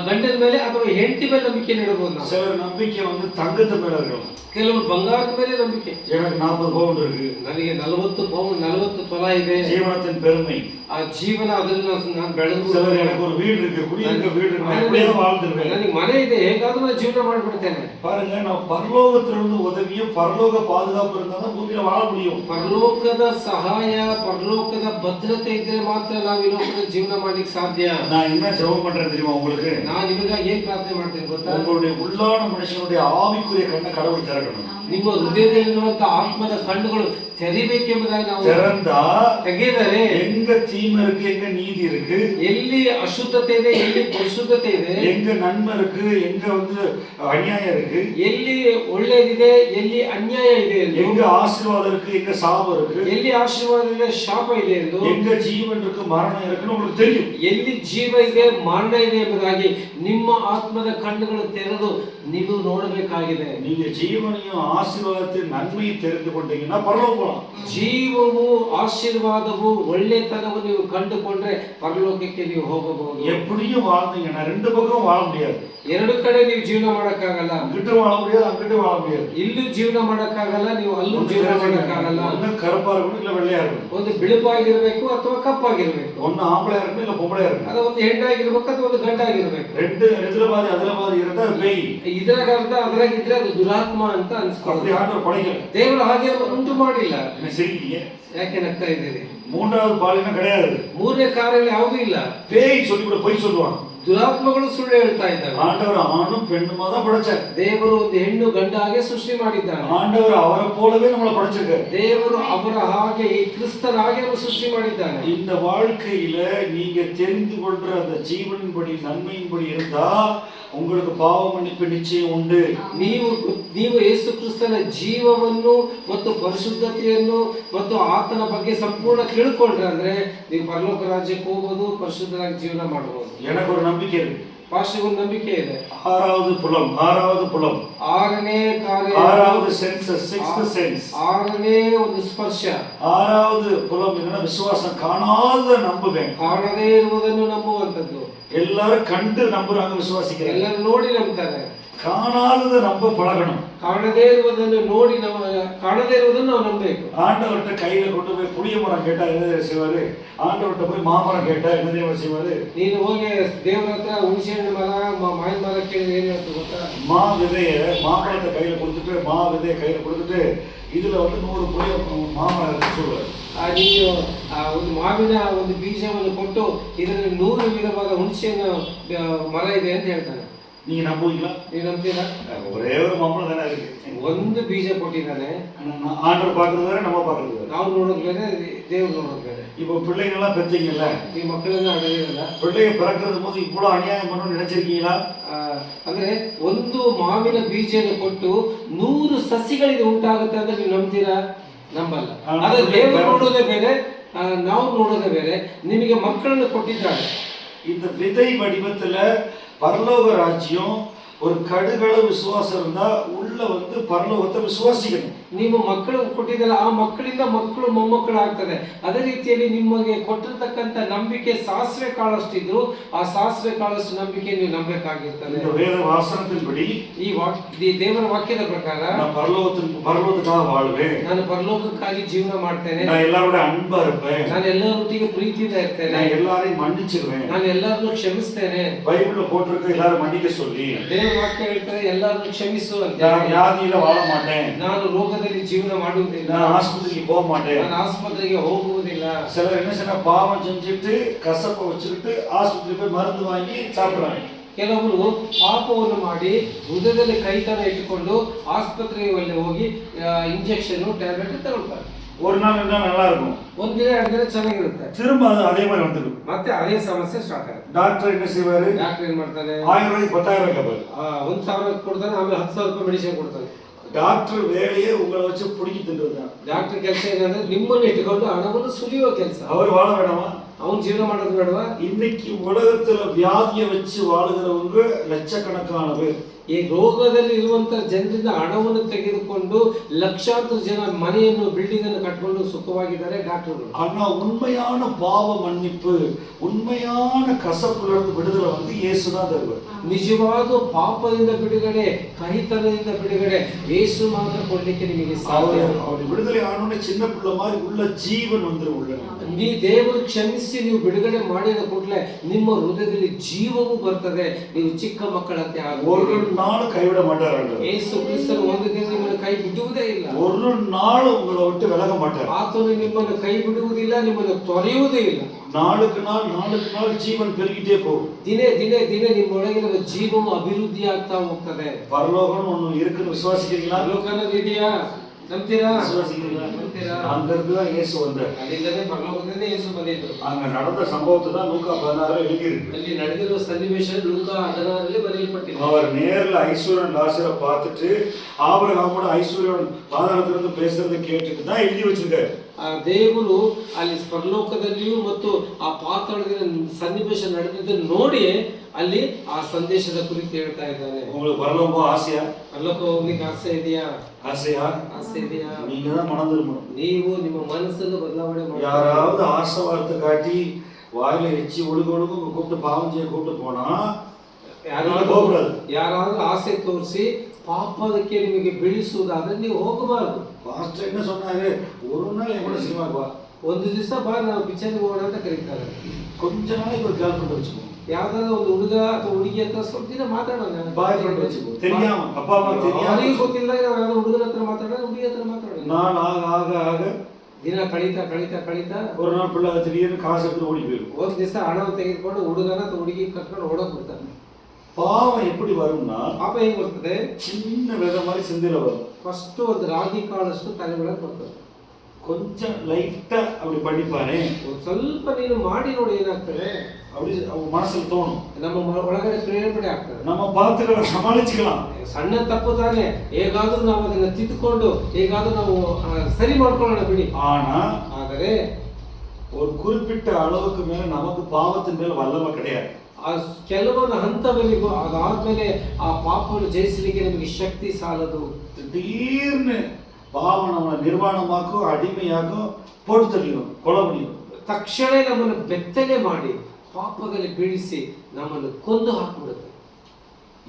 ಗಂಡನ ಮೇಲೆ ಅಥವಾ ಹೆಂಡತಿ ಮೇಲೆ ನಂಬಿಕೆ ಇಡಬಹುದು. ನಾವು சிலர் நம்பிக்கை தங்கத்து மேல இருக்கலாம், ಕೆಲವರು ಬಂಗಾರದ ಮೇಲೆ ನಂಬಿಕೆ. எனக்கு 40 பவுன் இருக்கு, ನನಗೆ 40 ಪೌಂಡ್ 40 ತೊಲ ಇದೆ, ஜீவனத்தின் பெருமை, ಆ ಜೀವನ ಅದನ್ನು ನಾನು ಬೆಳೆದು. சிலர் எனக்கு ஒரு வீடு இருக்கு, குடியிருக்க வீடு இருக்கு, நான் எப்படியே வாழ்ந்துருவேன், ನನಗೆ ಮನೆ ಇದೆ, ಹೇಗಾದ್ರೂ ನಾನು ಜೀವನ ಮಾಡಿಬಿಡ್ತೇನೆ. பாருங்க, ನಾವು பரலோகத்திலிருந்து உதவியும் பரலோக பாதுகாப்பு இருந்தாதான் பூமியில வாழ முடியும். ಪರಲೋಕದ ಸಹಾಯ, ಪರಲೋಕದ ಭದ್ರತೆ ಇದ್ರೆ ಮಾತ್ರ ನಾವು ಈ ಲೋಕದ ಜೀವನ ಮಾಡ್ಲಿಕ್ಕೆ ಸಾಧ್ಯ. நான் என்ன ஜெபம் பண்றேன் தெரியுமா உங்களுக்கு? ನಾನು ನಿಮಗಾಗಿ ಏನ್ ಪ್ರಾರ್ಥನೆ ಮಾಡ್ತೇನೆ ಗೊತ್ತಾ? உங்களுடைய உள்ளான மனுஷனுடைய ஆவிக்குரிய கண்ணை கடவுள் திறக்கணும். ನಿಮ್ಮ ಹೃದಯದಲ್ಲಿರುವಂತ ಆತ್ಮದ ಕಣ್ಣುಗಳು ತೆರಿಬೇಕೆಂಬುದಾಗಿ ನಾವು ತೆಗೆದರೆ எங்க தீமை இருக்கு, எங்க நீதி இருக்கு, ಎಲ್ಲಿ ಅಶುದ್ಧತೆ ಇದೆ, ಎಲ್ಲಿ ಪರಿಶುದ್ಧತೆ ಇದೆ, எங்க நன்மை இருக்கு, எங்க அநியாயம் இருக்கு, ಎಲ್ಲಿ ಒಳ್ಳೆಯದಿದೆ, ಎಲ್ಲಿ ಅನ್ಯಾಯ ಇದೆ ಎಂದು, எங்க ஆசீர்வாதம் இருக்கு, எங்க சாபம் இருக்கு, ಎಲ್ಲಿ ಆಶೀರ್ವಾದ ಇದೆ, ಶಾಪ ಇದೆ ಎಂದು, எங்க ஜீவன் இருக்கு, மரணம் இருக்குன்னு உங்களுக்கு தெரியும். ಎಲ್ಲಿ ಜೀವ ಇದೆ, ಮರಣ ಇದೆ ಎಂಬುದಾಗಿ ನಿಮ್ಮ ಆತ್ಮದ ಕಣ್ಣುಗಳು ತೆರೆದು ನೀವು ನೋಡಬೇಕಾಗಿದೆ. நீங்க ஜீவனையும் ஆசீர்வாதத்தையும் நன்மையும் தெரிந்து கொண்டீங்கன்னா பரலோகம். ಜೀವವು, ಆಶೀರ್ವಾದವು, ಒಳ್ಳೆತನವನ್ನು ನೀವು ಕಂಡುಕೊಂಡ್ರೆ ಪರಲೋಕಕ್ಕೆ ನೀವು ಹೋಗಬಹುದು. எப்படியும் வாழ்ந்தீங்கன்னா 2 பக்கம் வாழ முடியாது. ಎರಡು ಕಡೆ ನೀವು ಜೀವನ ಮಾಡಕ್ಕಾಗಲ್ಲ. அங்கிட்டு வாழ முடியாது, அங்கிட்டு வாழ முடியாது. ಇಲ್ಲೂ ಜೀವನ ಮಾಡಕ್ಕಾಗಲ್ಲ, ನೀವು ಅಲ್ಲೂ ಜೀವನ ಮಾಡಕ್ಕಾಗಲ್ಲ. ஒண்ணு கருப்பா இருக்கணும், இல்ல வெள்ளையா இருக்கணும். ಒಂದು ಬಿಳುಪಾಗಿರ್ಬೇಕು ಅಥವಾ ಕಪ್ಪಾಗಿರ್ಬೇಕು. ஒண்ணு ஆம்பளையா இருக்கணும், இல்ல பொம்பளையா இருக்கணும். ಅದು ಒಂದು ಹೆಣ್ಣಾಗಿರ್ಬೇಕು ಅಥವಾ ಒಂದು ಗಂಡಾಗಿರ್ಬೇಕು. ரெண்டு எதுல பாதி அதுல பாதி இருந்தா பேய். ಇದ್ರಾಗ ಅರ್ಧ ಅದ್ರಾಗ ಇದ್ರೆ ಅದು ದುರಾತ್ಮ ಅಂತ ಅನ್ಸ್ಕೊಳ್ಳಿ. ஆண்டவர் படைக்கல. ದೇವರು ಹಾಗೆ ಉಂಟು ಮಾಡಿಲ್ಲ. சரிங்க, ಯಾಕೆ ನಗ್ತಾ ಇದ್ದೀರಿ? மூன்றாவது பாலினம் கிடையாது. ಮೂರನೇ ಕಾರ್ಯಗಳು ಯಾವುದೂ ಇಲ್ಲ. பேய் சொல்லி கூட பொய் சொல்லுவாங்க. ದುರಾತ್ಮಗಳು ಸುಳ್ಳು ಹೇಳ್ತಾ ಇದ್ದಾವೆ. ஆண்டவர் ஆணும் பெண்ணுமா தான் படைச்சார். ದೇವರು ಒಂದು ಹೆಣ್ಣು ಗಂಡ ಹಾಗೆ ಸೃಷ್ಟಿ ಮಾಡಿದ್ದಾನೆ. ஆண்டவர் அவரை போலவே நம்மளை படைச்சிருக்காரு. ದೇವರು ಅವರ ಹಾಗೆ, ಈ ಕ್ರಿಸ್ತನ ಹಾಗೆ ಸೃಷ್ಟಿ ಮಾಡಿದ್ದಾನೆ. இந்த வாழ்க்கையில நீங்க தெரிந்து கொள்ற அந்த ஜீவனின்படி நன்மையின்படி இருந்தா உங்களுக்கு பாவ மன்னிப்பு நிச்சயம் ಉಂಟು. ನೀವು ಯೇಸು ಕ್ರಿಸ್ತನ ಜೀವವನ್ನು ಮತ್ತು ಪರಿಶುದ್ಧತೆಯನ್ನು ಮತ್ತು ಆತನ ಬಗ್ಗೆ ಸಂಪೂರ್ಣ ತಿಳ್ಕೊಂಡ್ರೆ ಅಂದ್ರೆ ನೀವು ಪರಲೋಕ ರಾಜ್ಯಕ್ಕೆ ಹೋಗೋದು, ಪರಿಶುದ್ಧರಾಗಿ ಜೀವನ ಮಾಡಬಹುದು. எனக்கு ஒரு நம்பிக்கை இருக்கு. ಪಾಸ್ಟರ್ಗೆ ಒಂದು ನಂಬಿಕೆ ಇದೆ. ஆறாவது புலம், ಆರನೇ ಕಾರ್ಯ, ஆறாவது சென்சஸ், சிக்ஸ்த் சென்ஸ், ಆರನೇ ಒಂದು ಸ್ಪರ್ಶ. ஆறாவது புலம் என்னன்னா விசுவாசம். காணாத நம்புவேன், ಕಾಣದೇ ಇರುವುದನ್ನು ನಂಬುವಂತದ್ದು. எல்லாரும் கண்டு நம்புறாங்க, விசுவாசிக்கிறாங்க. ಎಲ್ಲರೂ ನೋಡಿ ನಂಬ್ತಾರೆ. காணாததை நம்ப பழகணும். ಕಾಣದೇ ಇರುವುದನ್ನು ನೋಡಿ ಕಾಣದೇ ಇರುವುದನ್ನು ನಾವು ನಂಬಬೇಕು. ஆண்டவர்கிட்ட கையில கொண்டு போய் புளிய மரம் கேட்டா என்ன செய்வாரு? ஆண்டவர்கிட்ட போய் மாமரம் கேட்டா என்ன செய்வாரு? ನೀನು ಹೋಗಿ ದೇವರ ಹತ್ರ ಹುಣಸೆ ಹಣ್ಣು ಮರ, ಮಾವಿನ ಮರ ಕೇಳಿದ್ರೆ ಏನ್ ಹೇಳ್ತು ಗೊತ್ತಾ? மா விதைய மாமரத்தை கையில கொடுத்துட்டு, மா விதைய கையில கொடுத்துட்டு இதுல 100 புளிய மாமரம் இருக்கு சொல்லுவாரு. ನೀನು ಒಂದು ಮಾವಿನ ಒಂದು ಬೀಜವನ್ನು ಕೊಟ್ಟು ಇದರಲ್ಲಿ 100 ವಿಧವಾದ ಹುಣಸೆಯನ್ನು ಮರ ಇದೆ ಅಂತ ಹೇಳ್ತಾನೆ. நீங்க நம்புவீங்களா? ನೀವು ನಂಬ್ತೀರಾ? ஒரே ஒரு மாம்பழம் தானே இருக்கு. ಒಂದು ಬೀಜ ಕೊಟ್ಟಿದ್ದಾನೆ. ஆண்டவர் பார்க்கறது வேற, நம்ம பார்க்கறது வேற. ನಾವು ನೋಡೋದು ಬೇರೆ, ದೇವ್ರು ನೋಡೋದು ಬೇರೆ. இப்போ பிள்ளைங்கெல்லாம் பெற்றீங்கல்ல, ಈ ಮಕ್ಕಳನ್ನ ಅಡಗಿರಲ್ಲ. பிள்ளைங்க பிறக்கிறது போது இவ்வளவு அநியாயம் பண்ணணும்னு நினைச்சிருக்கீங்களா? ಅಂದ್ರೆ ಒಂದು ಮಾವಿನ ಬೀಜವನ್ನು ಕೊಟ್ಟು 100 ಸಸಿಗಳಿಗೆ ಉಂಟಾಗುತ್ತೆ ಅಂತ ನೀವು ನಂಬ್ತೀರಾ? ನಂಬಲ್ಲ. ಆದ್ರೆ ದೇವರು ನೋಡೋದೇ ಬೇರೆ, ನಾವು ನೋಡೋದೇ ಬೇರೆ. ನಿಮಗೆ ಮಕ್ಕಳನ್ನು ಕೊಟ್ಟಿದ್ದಾರೆ. இந்த விதை வடிவத்துல பரலோக ராஜ்யம் ஒரு கடுகள விசுவாசம் இருந்தா உள்ள வந்து பரலோகத்தை விசுவாசிக்கணும். ನೀವು ಮಕ್ಕಳು ಕೊಟ್ಟಿದ್ದಲ್ಲ, ಆ ಮಕ್ಕಳಿಂದ ಮಕ್ಕಳು ಮೊಮ್ಮಕ್ಕಳು ಆಗ್ತದೆ. ಅದೇ ರೀತಿಯಲ್ಲಿ ನಿಮಗೆ ಕೊಟ್ಟಿರತಕ್ಕಂತ ನಂಬಿಕೆ ಸಾಸಿವೆ ಕಾಳಷ್ಟಿದ್ರು, ಆ ಸಾಸಿವೆ ಕಾಳಷ್ಟು ನಂಬಿಕೆ ನೀವು ನಂಬಬೇಕಾಗಿರ್ತದೆ. இந்த வேத வாசனத்தின்படி ಈ ದೇವರ ವಾಕ್ಯದ ಪ್ರಕಾರ ನಾನು ಪರಲೋಕಕ್ಕಾಗಿ வாழ்வேன், ನಾನು ಪರಲೋಕಕ್ಕಾಗಿ ಜೀವನ ಮಾಡ್ತೇನೆ, ನಾನು ಎಲ್ಲரோட ಅன்பಾ இருப்பேன், ನಾನು ಎಲ್ಲರೊಟ್ಟಿಗೆ ಪ್ರೀತಿಯಿಂದ ಇರ್ತೇನೆ, ನಾನು ಎಲ್ಲரையும் மன்னிச்சிடுவேன், ನಾನು ಎಲ್ಲರನ್ನು ಕ್ಷಮಿಸ್ತೇನೆ. ಬೈಬಲ್ போட்டிருக்க எல்லாரும் மன்னிக்க சொல்லி ದೇವರ ವಾಕ್ಯ ಹೇಳ್ತಾರೆ ಎಲ್ಲರನ್ನು ಕ್ಷಮಿಸು ಅಂತ. ನಾನು ವ್ಯಾಧಿயில வாழ மாட்டேன், ನಾನು ರೋಗದಲ್ಲಿ ಜೀವನ ಮಾಡುವುದಿಲ್ಲ, ನಾನು ಆಸ್ಪತ್ರೆಗೆ ಹೋಗ மாட்டேன், ನಾನು ಆಸ್ಪತ್ರೆಗೆ ಹೋಗುವುದಿಲ್ಲ. சிலர் என்ன செய்யற பாவம் செஞ்சிட்டு கசப்ப வச்சிட்டு ஆஸ்பத்திரிக்கு போய் மருந்து வாங்கி சாப்பிடுறாங்க. ಕೆಲವರು ಪಾಪವನ್ನು ಮಾಡಿ ಹೃದಯದಲ್ಲಿ ಕೈತನ ಇಟ್ಟುಕೊಂಡು ಆಸ್ಪತ್ರೆಯಲ್ಲಿ ಹೋಗಿ ಇಂಜೆಕ್ಷನ್ ಟ್ಯಾಬ್ಲೆಟ್ ತಗೊಳ್ತಾರೆ. ஒரு நாள் என்ன நல்லா இருக்கும், ಒಂದು ದಿನ 2 ದಿನ ಚೆನ್ನಾಗಿರುತ್ತೆ, திரும்ப அதே மாதிரி வந்துடும், ಮತ್ತೆ ಅದೇ ಸಮಸ್ಯೆ ಸ್ಟಾರ್ಟ್ ಆಗುತ್ತೆ. ಡಾಕ್ಟರ್ என்ன செய்வாரு, ಡಾಕ್ಟರ್ ಏನು ಮಾಡ್ತಾನೆ, 1000 ರೂಪಾಯಿ 10000 ರೂಪಾಯಿ 1000 ಕೊಡ್ತಾನೆ, ಆಮೇಲೆ 10000 ರೂಪಾಯಿ ಮೆಡಿಸಿನ್ ಕೊಡ್ತಾನೆ. ಡಾಕ್ಟರ್ ವೇಳೆಯೇ ಉங்களை வச்சு புடிக்கி தின்றதுதான். ಡಾಕ್ಟರ್ ಕೆಲಸ ಏನಂದ್ರೆ ನಿಮ್ಮನ್ನು ಇಟ್ಟುಕೊಂಡು ಹಣವನ್ನು ಸುಲಿಯುವ ಕೆಲಸ. ಅವರು வாழ வேண்டாமா, அவன் ஜீவன ಮಾಡೋದು ಬೇಡವಾ? இன்னைக்கு உலகத்துல வியாதியை வச்சு வாழுகிறவங்க லட்சக்கணக்கான பேர். ಈ ರೋಗದಲ್ಲಿ ಇರುವಂತ ಜನರಿಂದ ಹಣವನ್ನು ತೆಗೆದುಕೊಂಡು ಲಕ್ಷಾಂತರ ಜನ ಮನೆಯನ್ನು ಬಿಲ್ಡಿಂಗ್ ಅನ್ನು ಕಟ್ಟಿಕೊಂಡು ಸುಖವಾಗಿದ್ದಾರೆ ಡಾಕ್ಟರ್ಗಳು. ஆனா உண்மையான பாவ மன்னிப்பு, உண்மையான கசப்புலிருந்து விடுதலை வந்து இயேசு தான் தருவார். ನಿಜವಾದ ಪಾಪದಿಂದ ಬಿಡುಗಡೆ, ಕಹಿತನದಿಂದ ಬಿಡುಗಡೆ ಯೇಸು ಮಾತ್ರ ಕೊಡಲಿಕ್ಕೆ ನಿಮಗೆ ಸಾಧ್ಯ. ಅವರು ಬಿಡುಗಡೆ ಆನೋನೆ ಚಿನ್ನ ಪಿಳ್ಳ ಮಾರಿ ಉಳ್ಳ ಜೀವನ வந்துரும் ಉಳ್ಳ. ನೀ ದೇವರು ಕ್ಷಮಿಸಿ ನೀವು ಬಿಡುಗಡೆ ಮಾಡಿದ ಕೂಡಲೇ ನಿಮ್ಮ ಹೃದಯದಲ್ಲಿ ಜೀವವು ಬರ್ತದೆ. ನೀವು ಚಿಕ್ಕ ಮಕ್ಕಳಂತೆ ಆಗುತ್ತೀರಿ. ஒரு நாள் கைவிட மாட்டார் ஆண்டவர். ಯೇಸು ಕ್ರಿಸ್ತನು ಒಂದು ದಿನ ನಿಮ್ಮನ್ನು ಕೈ ಬಿಡುವುದೇ ಇಲ್ಲ. ஒரு நாள் உங்களை விட்டு விலக மாட்டார். ಆತನು ನಿಮ್ಮನ್ನು ಕೈ ಬಿಡುವುದಿಲ್ಲ, ನಿಮ್ಮನ್ನು ತೊರೆಯುವುದೇ ಇಲ್ಲ. ನಾளுக்கு நாள் ಜೀವನ பெருகிட்டே போகும். ದಿನೇ ನಿಮ್ಮ ಒಳಗಿನ ಜೀವವು ಅಭಿವೃದ್ಧಿ ಆಗ್ತಾ ಹೋಗ್ತದೆ. ಪರಲೋಕನು ಒಂದು இருக்குன்னு விசுவாசிக்கிறீங்களா? ಪರಲೋಕನ ಇದೆಯಾ? ನಂಬ್ತೀರಾ? விசுவாசிக்கிறீங்களா? ನಂಬ್ತೀರಾ? அங்கிருந்து தான் இயேசு வந்தார். ಅಲ್ಲಿಂದನೇ ಪರಲೋಕದಿಂದ ಯೇಸು ಬಂದಿದ್ರು. அங்க நடந்த சம்பவத்தை தான் லூக்கா 16 எழுதி இருக்கு. ಅಲ್ಲಿ ನಡೆದಿರುವ ಸನ್ನಿವೇಶ ಲೂಕಾ 16 ರಲ್ಲಿ ಬರೆಯಲ್ಪಟ್ಟಿದೆ. அவர் நேர்ல ஐஸ்வர்யன் லாசரை பார்த்துட்டு ஆபிரகாமோட ஐஸ்வர்யன் பாதாளத்திலிருந்து பேசுறதை கேட்டுட்டு தான் எழுதி வச்சிருக்காரு. ಆ ದೇವರು ಅಲ್ಲಿ ಪರಲೋಕದಲ್ಲಿಯೂ ಮತ್ತು ಆ ಪಾತಾಳದ ಸನ್ನಿವೇಶ ನಡೆದಿದ್ದನ್ನು ನೋಡಿ ಅಲ್ಲಿ ಆ ಸಂದೇಶದ ಕುರಿತು ಹೇಳ್ತಾ ಇದ್ದಾನೆ. உங்களுக்கு பரலோகம் போக ஆசையா? பரலோகம் ಹೋಗ್ಲಿಕ್ಕೆ ಆಸೆ ಇದೆಯಾ? ಆಸೆ ಇದೆಯಾ? நீங்க தான் மனம் திரும்பணும். ನೀವು ನಿಮ್ಮ ಮನಸ್ಸನ್ನು ಬದಲಾವಣೆ ಮಾಡಿ. யாராவது ஆசைவார்த்தை காட்டி வாயில எச்சி ஒழுகு கூப்பிட்டு பாவம் செய்ய கூப்பிட்டு போனா ಯಾರಾದ್ರೂ ಆಸೆ ತೋರಿಸಿ ಪಾಪದಕ್ಕೆ ನಿಮಗೆ ಬೆಳೆಸುವುದಾದ್ರೆ ನೀವು ಹೋಗಬಾರದು. ಪಾಸ್ಟರ್ என்ன சொன்னாரு, ஒரு நாள் எவ்வளோ சினிமாக்கு வா, ಒಂದು ದಿವಸ ಬಾ ನಾವು ಪಿಕ್ಚರ್ಗೆ ಹೋಗೋಣ ಅಂತ ಕರೀತಾರೆ. ಕೊಂಚ ನಾளைக்கு ஒரு ಗರ್ಲ್ ಫ್ರೆಂಡ್ வச்சுக்கோ, ಯಾವ್ದಾದ್ರು ಒಂದು ಹುಡುಗ ಅಥವಾ ಹುಡುಗಿ ಹತ್ರ ಸ್ವಲ್ಪ ದಿನ ಮಾತಾಡೋಣ, ಬಾಯ್ ಫ್ರೆಂಡ್ வச்சுக்கோ, தெரியாம அப்பா ಅಮ್ಮ தெரியாம ಯಾರಿಗೂ ಗೊತ್ತಿಲ್ಲ, ನಾವು ಯಾವ್ದೋ ಹುಡುಗನ ಹತ್ರ ಮಾತಾಡೋಣ, ಹುಡುಗಿ ಹತ್ರ ಮಾತಾಡೋಣ. ನಾள் ಆಗ ದಿನ ಕಳೀತಾ ஒரு நாள் பிள்ளை திடೀರ್னு ಕಾಸು எடுத்து ஓடி போயிடும். ಒಂದು ದಿವಸ ಹಣವನ್ನು ತೆಗೆದುಕೊಂಡು ಹುಡುಗನ ಅಥವಾ ಹುಡುಗಿ ಕರ್ಕೊಂಡು ಓಡೋಕ್ ಬಿಡ್ತಾನೆ. பாவம் எப்படி வரும்னா, ಪಾಪ ಹೇಗೆ ಬರ್ತದೆ, ಚಿನ್ನ ವಿಧ மாதிரி ಸಿಂಧಿಲ வரும். ಫಸ್ಟ್ ಒಂದು ರಾಗಿ ಕಾಳಷ್ಟು ತಲೆಯೊಳಗೆ ಬರ್ತದೆ. ಕೊಂಚ ಲೈಟ್ அப்படி படிப்பானே, ಸ್ವಲ್ಪ ನೀನು ಮಾಡಿ ನೋಡಿ ಏನಾಗ್ತದೆ, அப்படி மனசுல தோணும், ನಮ್ಮ ಒಳಗಡೆ ಪ್ರೇರಣೆ ಆಗ್ತದೆ. நம்ம பாத்துகளை சமாளிச்சுக்கலாம். ಸಣ್ಣ ತಪ್ಪು ತಾನೆ, ಹೇಗಾದ್ರೂ ನಾವು ಅದನ್ನ ತಿದ್ದುಕೊಂಡು ಹೇಗಾದ್ರೂ ನಾವು ಸರಿ ಮಾಡ್ಕೊಳ್ಳೋಣ ಬಿಡಿ. ಆದರೆ ஒரு குறிப்பிட்ட அளவுக்கு மேல நமக்கு பாவத்தின் மேல வல்லமை கிடையாது. ಕೆಲವೊಂದು ಹಂತವರೆಗೂ ಅದಾದ್ಮೇಲೆ ಆ ಪಾಪವನ್ನು ಜಯಿಸಲಿಕ್ಕೆ ನಮಗೆ ಶಕ್ತಿ ಸಾಲದು. திடீர்னு பாவம் நம்மளை நிர்வாணமாக்கும் அடிமையாக்கும் போட்டு தள்ளிடும், கொலை பண்ணிடும். ತಕ್ಷಣ ನಮ್ಮನ್ನು ಬೆತ್ತಲೆ ಮಾಡಿ ಪಾಪದಲ್ಲಿ ಬೀಳಿಸಿ ನಮ್ಮನ್ನು ಕೊಂದು ಹಾಕಿಬಿಡುತ್ತೆ.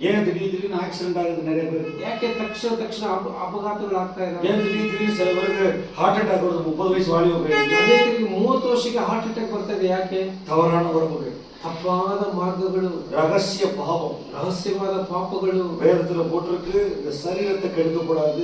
ஏன் திடீர்னு ஆக்சிடென்ட் ஆகுது நிறைய பேருக்கு? ಯಾಕೆ ತಕ್ಷಣ ಅಪಘಾತಗಳು ಆಗ್ತಾ ಇದಾವೆ? ಏನ್ திடீர்னு சில பேருக்கு ಹಾರ್ಟ್ ಅಟ್ಯಾಕ್ ಬರುತ್ತೆ, 30 ವಯಸ್ಸು ವಾಲಿಬ. ಅದೇ ರೀತಿ 30 ವರ್ಷಕ್ಕೆ ಹಾರ್ಟ್ ಅಟ್ಯಾಕ್ ಬರ್ತದೆ. ಯಾಕೆ? ತವರಾன ಉறவுகள், தப்பான மார்க்கಗಳು, ரகசிய பாவம், ரகசியವಾದ ಪಾಪಗಳು. வேதத்துல போட்டிருக்கு இந்த சரீரத்தை கெடுக்கக்கூடாது.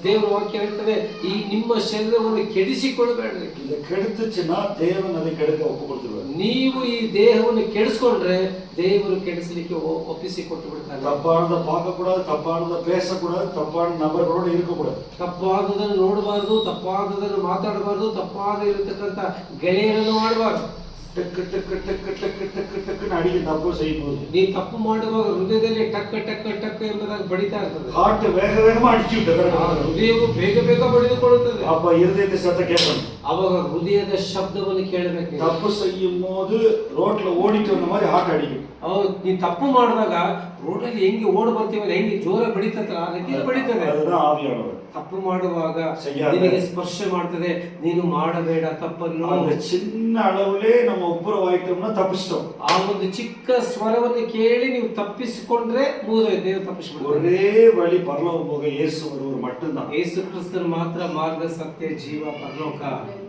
ದೇವರ ವಾಕ್ಯ ಹೇಳ್ತದೆ ಈ ನಿಮ್ಮ ಶರೀರವನ್ನು ಕೆಡಿಸಿಕೊಳ್ಳಬೇಡ್ರಿ. இதை கெடுத்துச்சுன்னா தேவன் அதை கெடுக்க ஒப்பு கொடுத்துருவார். ನೀವು ಈ ದೇಹವನ್ನು ಕೆಡಿಸ್ಕೊಂಡ್ರೆ ದೇವರು ಕೆಡಿಸಲಿಕ್ಕೆ ಒಪ್ಪಿಸಿ ಕೊಟ್ಟು ಬಿಡ್ತಾರೆ. தப்பானதை பார்க்க கூடாது, தப்பானதை பேசக்கூடாது, தப்பான நபர்களோடு இருக்கக்கூடாது. ತಪ್ಪಾದದನ್ನು ನೋಡಬಾರ್ದು, ತಪ್ಪಾದದನ್ನು ಮಾತಾಡಬಾರ್ದು, ತಪ್ಪಾದ ಇರತಕ್ಕಂತ ಗೆಳೆಯರನ್ನು ಮಾಡಬಾರ್ದು. ಟಕ್ ಟಕ್ ಟಕ್ ಟಕ್ ಟಕ್ ಟಕ್ ಅಡಿಗೆ ತಪ್ಪು செய்யும்போது ನೀ ತಪ್ಪು ಮಾಡುವಾಗ ಹೃದಯದಲ್ಲಿ ಟಕ್ ಟಕ್ ಟಕ್ ಎಂಬುದಾಗಿ ಬಡಿತಾ ಇರ್ತದೆ. ಹಾರ್ಟ್ ವೇಗ ವೇಗ ಅಡಿಚಿ ಬಿಡ್ತದೆ. ಹೃದಯವು ಬೇಗ ಬೇಗ ಬಡಿದುಕೊಳ್ಳುತ್ತದೆ. ಅಪ್ಪ ಹೃದಯದ ಸತ್ತ ಕೇಳಬೇಕು. ಅವಾಗ ಹೃದಯದ ಶಬ್ದವನ್ನು ಕೇಳಬೇಕು. ತಪ್ಪು செய்யும்போது ರೋಡ್ல ಓಡಿட்டு வந்த மாதிரி ಹಾರ್ಟ್ ಅಡಿಬೇಕು. ನೀ ತಪ್ಪು ಮಾಡಿದಾಗ ರೋಡಲ್ಲಿ ಹೆಂಗೆ ಓಡ್ ಬರ್ತೀವಲ್ಲ, ಹೆಂಗೆ ಜೋರ ಬಡಿತಲ್ಲ ಅದಕ್ಕೆ ಬಡಿತದೆ. அதுதான் ஆவியானவர். ತಪ್ಪು ಮಾಡುವಾಗ ನಿನಗೆ ಸ್ಪರ್ಶ ಮಾಡ್ತದೆ, ನೀನು ಮಾಡಬೇಡ ತಪ್ಪನ್ನು. அந்த சின்ன அளவுலே நம்ம ಒಬ್ಬರವಾಯ್ತೋம்னா ತಪ್ಪಿಸ್ತோம். ಆ ಒಂದು ಚಿಕ್ಕ ಸ್ವರವನ್ನು ಕೇಳಿ ನೀವು ತಪ್ಪಿಸಿಕೊಂಡ್ರೆ ಮುಗಿದೋಯ್ತು, ದೇವರು ತಪ್ಪಿಸಿಬಿಡ್ತಾರೆ. ஒரே வழி பரலோகம் போக இயேசு ஒருவர் மட்டும்தான். ಯೇಸು ಕ್ರಿಸ್ತನು ಮಾತ್ರ ಮಾರ್ಗ, ಸತ್ಯ, ಜೀವ, ಪರಲೋಕ.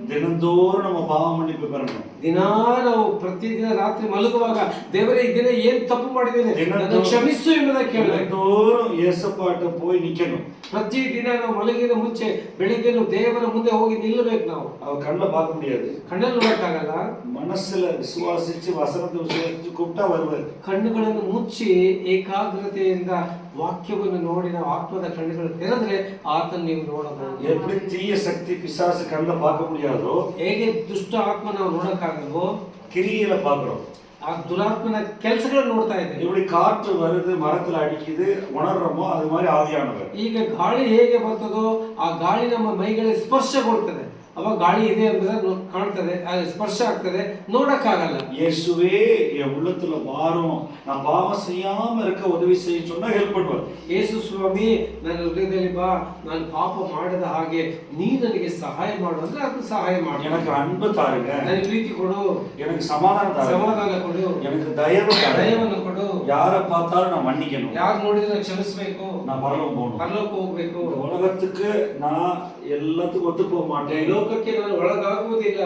ದಿನಂದೋறும் நம்ம பாவ மன்னிப்பு பெறணும். ದಿನಾ ನಾವು ಪ್ರತಿದಿನ ರಾತ್ರಿ ಮಲಗುವಾಗ ದೇವರೇ ಈ ದಿನ ಏನ್ ತಪ್ಪು ಮಾಡಿದ್ದೇನೆ ನನ್ನನ್ನು ಕ್ಷಮಿಸು ಎಂಬುದಾಗಿ ಕೇಳಬೇಕು. ದಿನಂದೋறும் இயேசுப்பாட்ட போய் நிக்கணும். ಪ್ರತಿ ದಿನ ನಾವು ಮಲಗಿದ ಮುಂಚೆ ಬೆಳಿಗ್ಗೆ ದೇವರ ಮುಂದೆ ಹೋಗಿ ನಿಲ್ಲಬೇಕು. ನಾವು அவ கண்ணை பார்க்க முடியாது, ಕಣ್ಣಲ್ಲಿ ನೋಡಕ್ಕಾಗಲ್ಲ. மனசுல விசுவாசிச்சு வசனத்தை விசுவாசிச்சு கூப்பிட்டா வருவார். ಕಣ್ಣುಗಳನ್ನು ಮುಚ್ಚಿ ಏಕಾಗ್ರತೆಯಿಂದ ವಾಕ್ಯವನ್ನು ನೋಡಿ ನಾವು ಆತ್ಮದ ಕಣ್ಣುಗಳು ತೆರೆದ್ರೆ ಆತನ ನೀವು ನೋಡಬಹುದು. எப்படி தீய சக்தி பிசாசு கண்ணை பார்க்க முடியாதோ, ಹೇಗೆ ದುಷ್ಟ ಆತ್ಮ ನಾವು ನೋಡಕ್ಕಾಗಲ್ವೋ கிரியையில பார்க்கிறோம். ಆ ದುರಾತ್ಮನ ಕೆಲಸಗಳನ್ನು ನೋಡ್ತಾ ಇದ್ದೇವೆ. இப்படி காற்று வருது, மரத்துல அடிக்குது, உணர்றோமோ அது மாதிரி ஆவியானவர். ಈಗ ಗಾಳಿ ಹೇಗೆ ಬರ್ತದೋ ಆ ಗಾಳಿ ನಮ್ಮ ಮೈಗಳಿಗೆ ಸ್ಪರ್ಶ ಕೊಡ್ತದೆ. ಅವಾಗ ಗಾಳಿ ಇದೆ ಎಂಬುದನ್ನು ಕಾಣ್ತದೆ, ಸ್ಪರ್ಶ ಆಗ್ತದೆ, ನೋಡಕ್ಕಾಗಲ್ಲ. இயேசுவே என் உள்ளத்துல வாரும், நான் பாவம் செய்யாம இருக்க உதவி செய்ய சொன்னா ஹெல்ப் பண்ணுவார். ಯೇಸು ಸ್ವಾಮಿ ನನ್ನ ಹೃದಯದಲ್ಲಿ ಬಾ, ನಾನು ಪಾಪ ಮಾಡದ ಹಾಗೆ ನೀ ನನಗೆ ಸಹಾಯ ಮಾಡು ಅಂದ್ರೆ ಅದಕ್ಕೆ ಸಹಾಯ ಮಾಡು. எனக்கு அன்பு தாருங்க, ನನಗೆ ಪ್ರೀತಿ ಕೊಡು, எனக்கு சமாதானம் தாருங்க, ಸಮಾಧಾನ ಕೊಡು, எனக்கு தயವನ್ನು ಕೊಡು. யார பார்த்தாலும் நான் மன்னிக்கணும், ಯಾರು ನೋಡಿದ್ರೆ ಕ್ಷಮಿಸಬೇಕು, நான் பரலோகம் போகணும். ಪರಲೋಕ ಹೋಗ್ಬೇಕು. உலகத்துக்கு நான் எல்லாத்துக்கும் ஒத்து போக மாட்டேன், ಲೋಕಕ್ಕೆ ನಾನು ಒಳಗಾಗುವುದಿಲ್ಲ,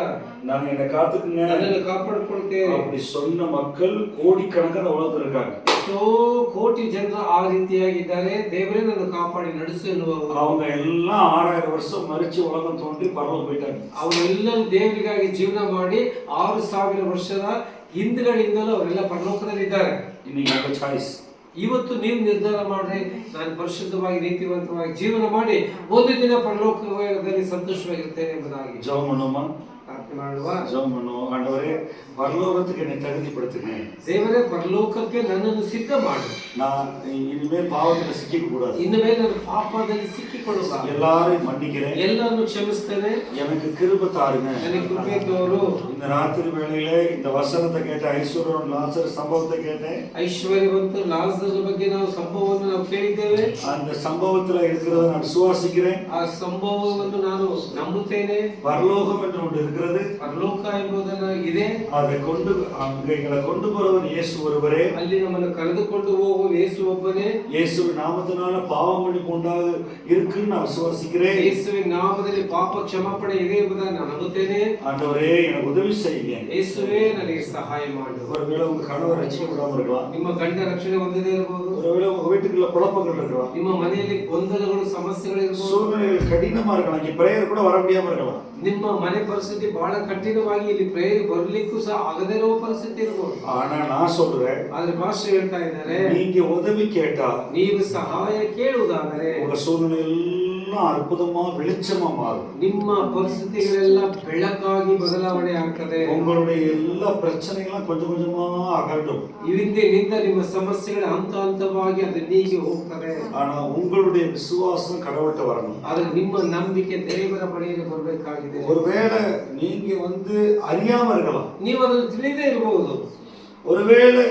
நான் என்னை காத்துக்குங்க, ನನ್ನನ್ನು ಕಾಪಾಡಿಕೊಳ್ತೇನೆ. அப்படி சொன்ன மக்கள் கோடிக்கணக்கான உலகத்துல இருக்காங்க. ಎಷ್ಟೋ ಕೋಟಿ ಜನರು ಆ ರೀತಿಯಾಗಿದ್ದಾರೆ. ದೇವರೇ ನನ್ನ ಕಾಪಾಡಿ ನಡೆಸು ಎನ್ನುವರು. அவங்க எல்லாம் 6000 வருஷம் மரிச்சு உலகம் தோன்றி பரலோகம் போயிட்டாங்க. ಅವರೆಲ್ಲರೂ ದೇವರಿಗಾಗಿ ಜೀವನ ಮಾಡಿ 6000 ವರ್ಷದ ಹಿಂದ್ಗಡೆಯಿಂದಲೂ ಅವರೆಲ್ಲ ಪರಲೋಕದಲ್ಲಿ ಇದ್ದಾರೆ. இன்னைக்கு உங்க சாய்ஸ். ಇವತ್ತು ನೀವು ನಿರ್ಧಾರ ಮಾಡ್ರಿ, ನಾನು ಪರಿಶುದ್ಧವಾಗಿ ನೀತಿವಂತವಾಗಿ ಜೀವನ ಮಾಡಿ ಒಂದು ದಿನ ಪರಲೋಕದಲ್ಲಿ ಸಂತೋಷವಾಗಿರ್ತೇನೆ ಎಂಬುದಾಗಿ. ஜெபம் பண்ணுவோமா? ಪ್ರಾರ್ಥನೆ ಮಾಡುವ. ஜெபம் பண்ணுவோம். ஆண்டவரே, பரலோகத்துக்கு என்னை தகுதிப்படுத்துங்க. ದೇವರೇ, ಪರಲೋಕಕ್ಕೆ ನನ್ನನ್ನು ಸಿದ್ಧ ಮಾಡು. நான் இனிமேல் பாவத்துல சிக்கிக்க கூடாது. ಇನ್ನು ಮೇಲೆ ನಾನು ಪಾಪದಲ್ಲಿ ಸಿಕ್ಕಿಕೊಳ್ಳಬಾರದು. எல்லாரையும் மன்னிக்கிறேன், ಎಲ್ಲರನ್ನು ಕ್ಷಮಿಸ್ತೇನೆ, எனக்கு கிருபை தாருங்க. ನನಗೆ ಕೃಪೆ ತೋರು. இந்த ராத்திரி வேளையில இந்த வசனத்தை கேட்ட ஐஸ்வர்யன் லாசர் சம்பவத்தை கேட்டேன். ಐಶ್ವರ್ಯವಂತ ಲಾಜರನ ಬಗ್ಗೆ ನಾವು ಸಂಭವವನ್ನು ನಾವು ಕೇಳಿದ್ದೇವೆ. அந்த சம்பவத்துல இருக்கிறத நான் விசுவாசிக்கிறேன். ಆ ಸಂಭವವನ್ನು ನಾನು ನಂಬುತ್ತೇನೆ. பரலோகம் என்று ஒன்று இருக்கிறது, ಪರಲೋಕ ಎಂಬುದನ್ನು ಇದೆ. அதை கொண்டு அங்கே எங்களை கொண்டு போறவர் இயேசு ஒருவரே. ಅಲ್ಲಿ ನಮ್ಮನ್ನು ಕರೆದುಕೊಂಡು ಹೋಗುವ ಯೇಸು ಒಬ್ಬನೇ. இயேசுவின் நாமத்தினால பாவம் மன்னிப்பு உண்டாக இருக்குன்னு நான் விசுவாசிக்கிறேன். ಯೇಸುವಿನ ನಾಮದಲ್ಲಿ ಪಾಪ ಕ್ಷಮಾಪಣೆ ಇದೆ ಎಂಬುದನ್ನು ನಾನು ನಂಬುತ್ತೇನೆ. ஆண்டவரே, எனக்கு உதவி செய்யுங்க. ಯೇಸುವೇ, ನನಗೆ ಸಹಾಯ ಮಾಡು. ஒருவேளை உங்க கணவர் ரட்சிக்கப்படாம இருக்கலாம், ನಿಮ್ಮ ಗಂಡ ರಕ್ಷಣೆ ಹೊಂದದೇ ಇರಬಹುದು. ஒருவேளை உங்க வீட்டுக்குள்ள குழப்பங்கள் இருக்கலாம், ನಿಮ್ಮ ಮನೆಯಲ್ಲಿ ಗೊಂದಲಗಳು, ಸಮಸ್ಯೆಗಳು ಇರಬಹುದು. சூழ்நிலைகள் கடினமா இருக்கலாம், இங்க பிரேயர் கூட வர முடியாம இருக்கலாம். ನಿಮ್ಮ ಮನೆ ಪರಿಸ್ಥಿತಿ ಬಹಳ ಕಠಿಣವಾಗಿ ಇಲ್ಲಿ ಪ್ರೇಯರ್ ಬರ್ಲಿಕ್ಕೂ ಸಹ ಆಗದೇ ಇರುವ ಪರಿಸ್ಥಿತಿ ಇರಬಹುದು. ஆனா நான் சொல்றேன், ಆದ್ರೆ ಭಾಷೆ ಹೇಳ್ತಾ ಇದ್ದಾರೆ, நீங்க உதவி கேட்டா, ನೀವು ಸಹಾಯ ಕೇಳುವುದಾದರೆ உங்க சூழ்நிலை எல்லாம் அற்புதமா வெளிச்சமா மாறும். ನಿಮ್ಮ ಪರಿಸ್ಥಿತಿಗಳೆಲ್ಲ ಬೆಳಕಾಗಿ ಬದಲಾವಣೆ ಆಗ್ತದೆ. உங்களுடைய எல்லா பிரச்சனைகளும் கொஞ்சம் கொஞ்சமா அகலும். ಇಂದಿನಿಂದ ನಿಮ್ಮ ಸಮಸ್ಯೆಗಳ ಹಂತ ಹಂತವಾಗಿ ಅದು ನೀಗಿ ಹೋಗ್ತದೆ. ஆனா உங்களுடைய விசுவாசம் கடவுள்கிட்ட வரணும். ಆದ್ರೆ ನಿಮ್ಮ ನಂಬಿಕೆ ದೇವರ ಬಳಿಯಲ್ಲಿ ಬರಬೇಕಾಗಿದೆ. ஒருவேளை நீங்க அறியாம இருக்கலாம், ನೀವು ಅದನ್ನು ತಿಳಿದೇ ಇರಬಹುದು. ஒருவேளை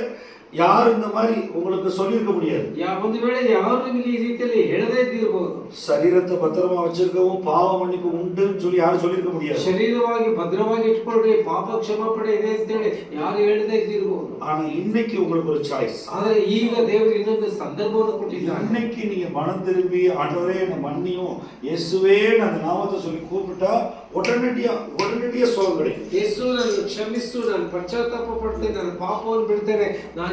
யார் இந்த மாதிரி உங்களுக்கு சொல்லியிருக்க முடியாது. ಒಂದು ವೇಳೆ ಯಾರು ನಿಮಗೆ ಈ ರೀತಿಯಲ್ಲಿ ಹೇಳದೇ ಇದ್ದಿರಬಹುದು. சரீரத்தை பத்திரமா வச்சிருக்கவும் பாவ மன்னிப்பு உண்டுன்னு சொல்லி யாரும் சொல்லிருக்க முடியாது. ಶರೀರವಾಗಿ ಭದ್ರವಾಗಿ ಇಟ್ಕೊಳ್ಳಿ, ಪಾಪ ಕ್ಷಮಾಪಣೆ ಇದೆ ಅಂತ ಹೇಳಿ ಯಾರು ಹೇಳದೇ ಇದ್ದಿರಬಹುದು. ஆனா இன்னைக்கு உங்களுக்கு ஒரு சாய்ஸ். ಆದ್ರೆ ಈಗ ದೇವರು ಇನ್ನೊಂದು ಸಂದರ್ಭವನ್ನು ಕೊಟ್ಟಿದ್ದಾನೆ. இன்னைக்கு நீங்க மனம் திரும்பி ஆண்டவரே என்ன மன்னியும் இயேசுவே அந்த நாமத்தை சொல்லி கூப்பிட்டா உடனடியா சுகம் கிடைக்கும். ಯೇಸು ನನ್ನ ಕ್ಷಮಿಸು, ನಾನು ಪಶ್ಚಾತ್ತಾಪ ಪಡ್ತೇನೆ, ನನ್ನ ಪಾಪವನ್ನು ಬಿಡ್ತೇನೆ, ನಾನು